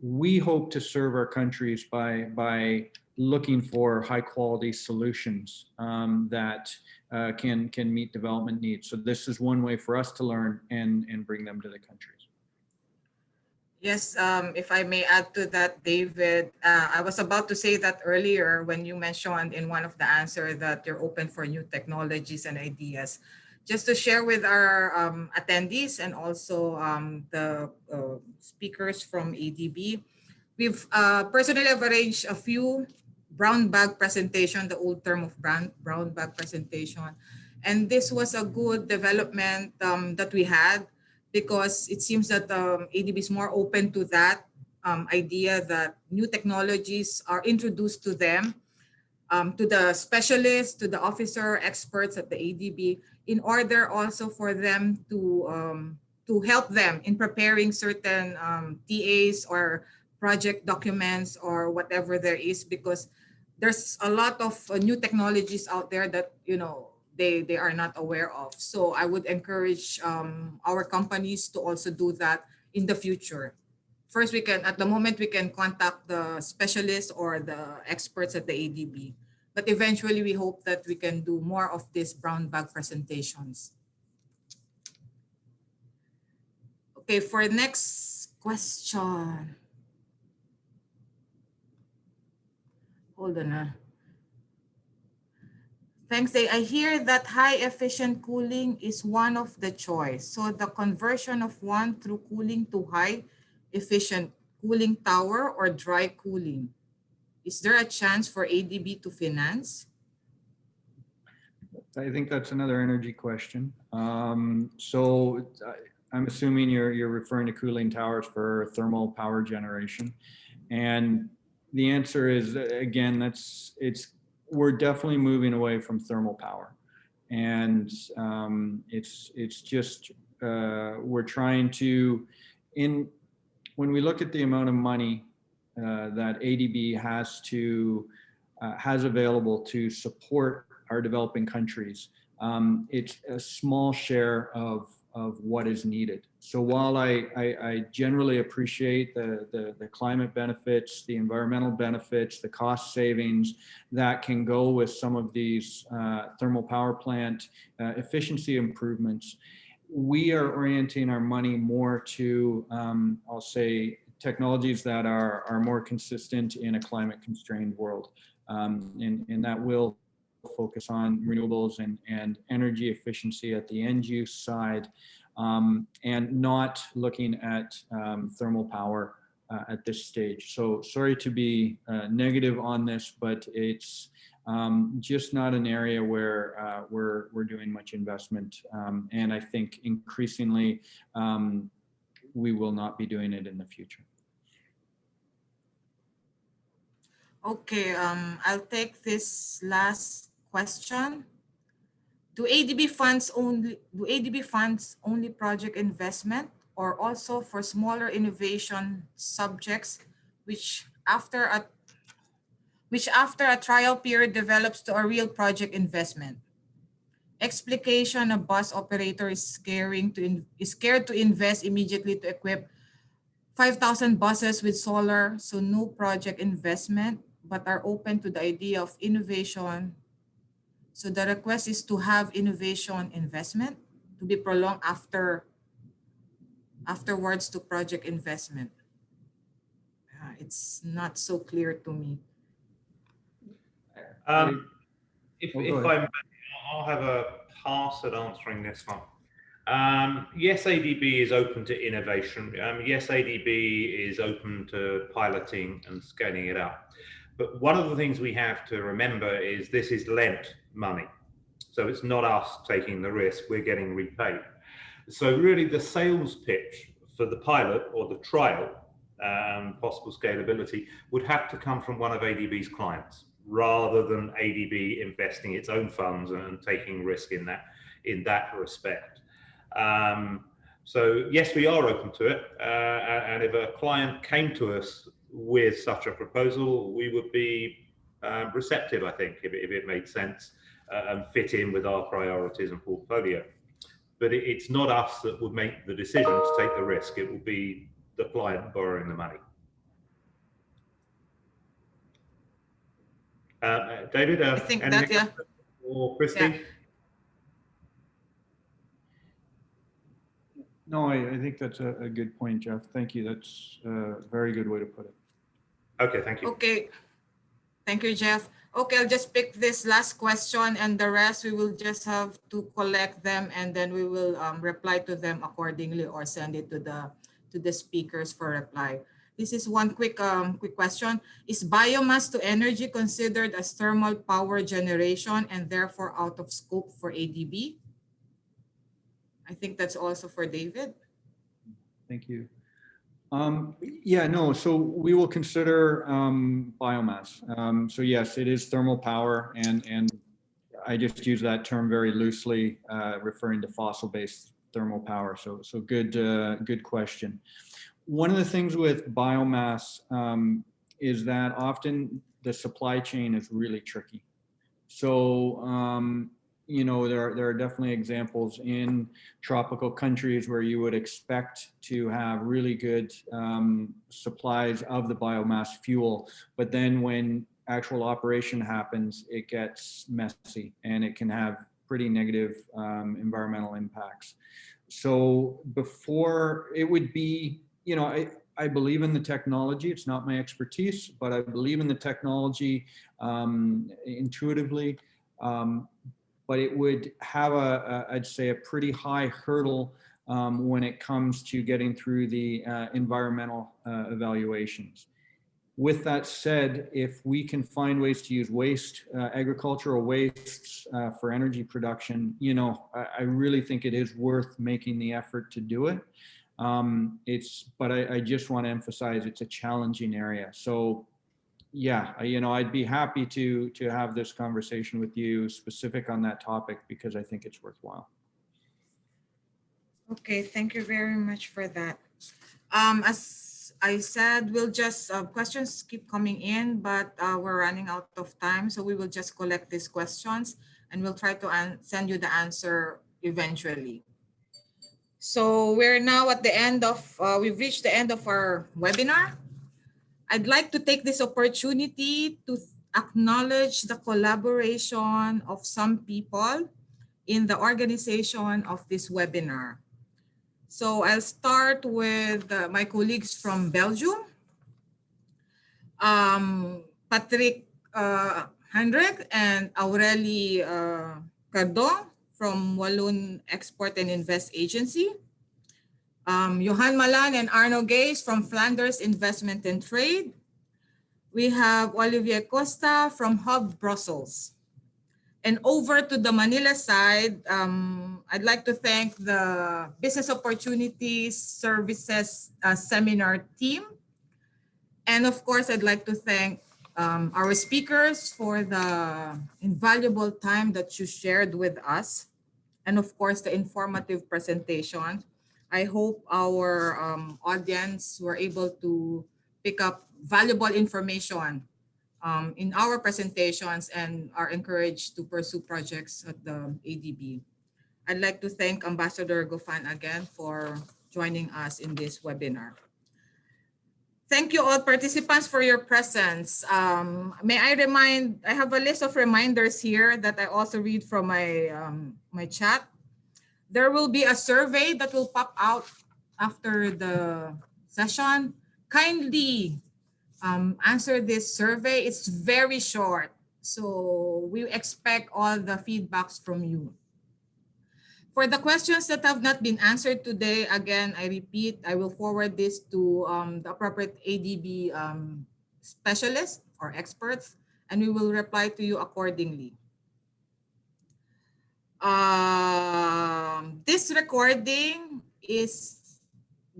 We hope to serve our countries by looking for high quality solutions that can meet development needs. So this is one way for us to learn and bring them to the countries. Yes, if I may add to that, David, I was about to say that earlier when you mentioned in one of the answers that you're open for new technologies and ideas. Just to share with our attendees and also the speakers from ADB, we've personally arranged a few brown bag presentation, the old term of brown bag presentation. And this was a good development that we had, because it seems that ADB is more open to that idea that new technologies are introduced to them, to the specialists, to the officer, experts at the ADB, in order also for them to help them in preparing certain TAs or project documents or whatever there is, because there's a lot of new technologies out there that, you know, they are not aware of. So I would encourage our companies to also do that in the future. First, we can, at the moment, we can contact the specialists or the experts at the ADB. But eventually, we hope that we can do more of these brown bag presentations. Okay, for next question. Hold on. Thanks, Dave. I hear that high efficient cooling is one of the choice. So the conversion of one through cooling to high efficient cooling tower or dry cooling. Is there a chance for ADB to finance? I think that's another energy question. So I'm assuming you're referring to cooling towers for thermal power generation. And the answer is, again, we're definitely moving away from thermal power. And it's just, we're trying to, when we look at the amount of money that ADB has available to support our developing countries, it's a small share of what is needed. So while I generally appreciate the climate benefits, the environmental benefits, the cost savings that can go with some of these thermal power plant efficiency improvements, we are orienting our money more to, I'll say, technologies that are more consistent in a climate constrained world. And that will focus on renewables and energy efficiency at the end use side, and not looking at thermal power at this stage. So sorry to be negative on this, but it's just not an area where we're doing much investment. And I think increasingly we will not be doing it in the future. Okay, I'll take this last question. Do ADB funds only project investment, or also for smaller innovation subjects, which after a trial period develops to a real project investment? Explication: a bus operator is scared to invest immediately to equip 5,000 buses with solar, so no project investment, but are open to the idea of innovation. So the request is to have innovation investment to be prolonged afterwards to project investment. It's not so clear to me. If I may, I'll have a pass at answering this one. Yes, ADB is open to innovation. Yes, ADB is open to piloting and scaling it up. But one of the things we have to remember is this is lent money. So it's not us taking the risk, we're getting repaid. So really the sales pitch for the pilot or the trial, possible scalability, would have to come from one of ADB's clients, rather than ADB investing its own funds and taking risk in that respect. So yes, we are open to it, and if a client came to us with such a proposal, we would be receptive, I think, if it made sense and fit in with our priorities and portfolio. But it's not us that would make the decision to take the risk. It will be the client borrowing the money. David, I think that, yeah. Or Christy? Yeah. No, I think that's a good point, Jeff. Thank you. That's a very good way to put it. Okay, thank you. Okay, thank you, Jeff. Okay, I'll just pick this last question, and the rest we will just have to collect them, and then we will reply to them accordingly or send it to the speakers for reply. This is one quick question. Is biomass to energy considered as thermal power generation and therefore out of scope for ADB? I think that's also for David. Thank you. Yeah, no, so we will consider biomass. So yes, it is thermal power, and I just use that term very loosely, referring to fossil-based thermal power. So good question. One of the things with biomass is that often the supply chain is really tricky. So you know, there are definitely examples in tropical countries where you would expect to have really good supplies of the biomass fuel, but then when actual operation happens, it gets messy and it can have pretty negative environmental impacts. So before it would be, you know, I believe in the technology. It's not my expertise, but I believe in the technology intuitively. But it would have I'd say a pretty high hurdle when it comes to getting through the environmental evaluations. With that said, if we can find ways to use waste, agricultural wastes for energy production, you know, I really think it is worth making the effort to do it. But I just want to emphasize it's a challenging area. So yeah, you know, I'd be happy to have this conversation with you specific on that topic because I think it's worthwhile. Okay, thank you very much for that. As I said, we'll just, questions keep coming in, but we're running out of time. So we will just collect these questions and we'll try to send you the answer eventually. So we're now at the end of, we've reached the end of our webinar. I'd like to take this opportunity to acknowledge the collaboration of some people in the organization of this webinar. So I'll start with my colleagues from Belgium. Patrick Hendrik and Aurélie Cardon from Walloon Export and Invest Agency. Johan Malan and Arno Gays from Flanders Investment and Trade. We have Olivier Costa from Hub Brussels. And over to the Manila side, I'd like to thank the Business Opportunities Services Seminar team. And of course, I'd like to thank our speakers for the invaluable time that you shared with us. And of course, the informative presentation. I hope our audience were able to pick up valuable information in our presentations and are encouraged to pursue projects at the ADB. I'd like to thank Ambassador Gofan again for joining us in this webinar. Thank you all participants for your presence. May I remind, I have a list of reminders here that I also read from my, my chat. There will be a survey that will pop out after the session. Kindly answer this survey. It's very short. So we expect all the feedbacks from you. For the questions that have not been answered today, again, I repeat, I will forward this to the appropriate ADB specialists or experts, and we will reply to you accordingly. This recording is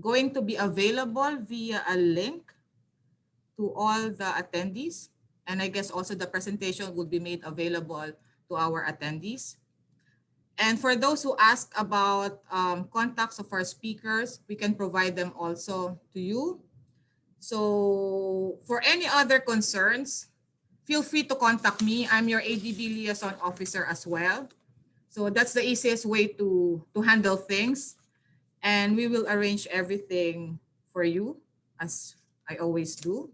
going to be available via a link to all the attendees. And I guess also the presentation will be made available to our attendees. And for those who ask about contacts of our speakers, we can provide them also to you. So for any other concerns, feel free to contact me. I'm your ADB liaison officer as well. So that's the easiest way to handle things. And we will arrange everything for you, as I always do.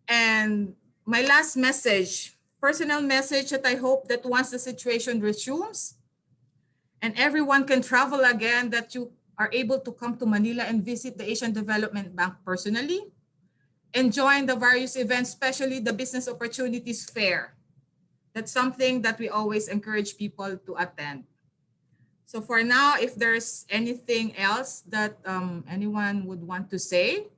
And my last message, personal message, that I hope that once the situation resumes and everyone can travel again, that you are able to come to Manila and visit the Asian Development Bank personally and join the various events, especially the Business Opportunities Fair. That's something that we always encourage people to attend. So for now, if there's anything else that anyone would want to say,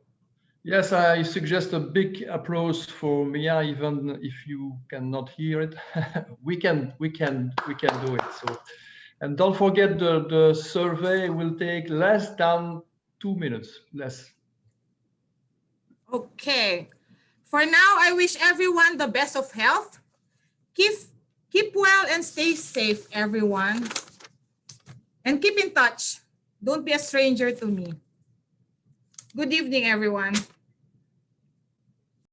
Yes, I suggest a big applause for Mia, even if you cannot hear it. we can do it. So, and don't forget the survey will take less than 2 minutes, less. Okay. For now, I wish everyone the best of health. Keep well and stay safe, everyone. And keep in touch. Don't be a stranger to me. Good evening, everyone.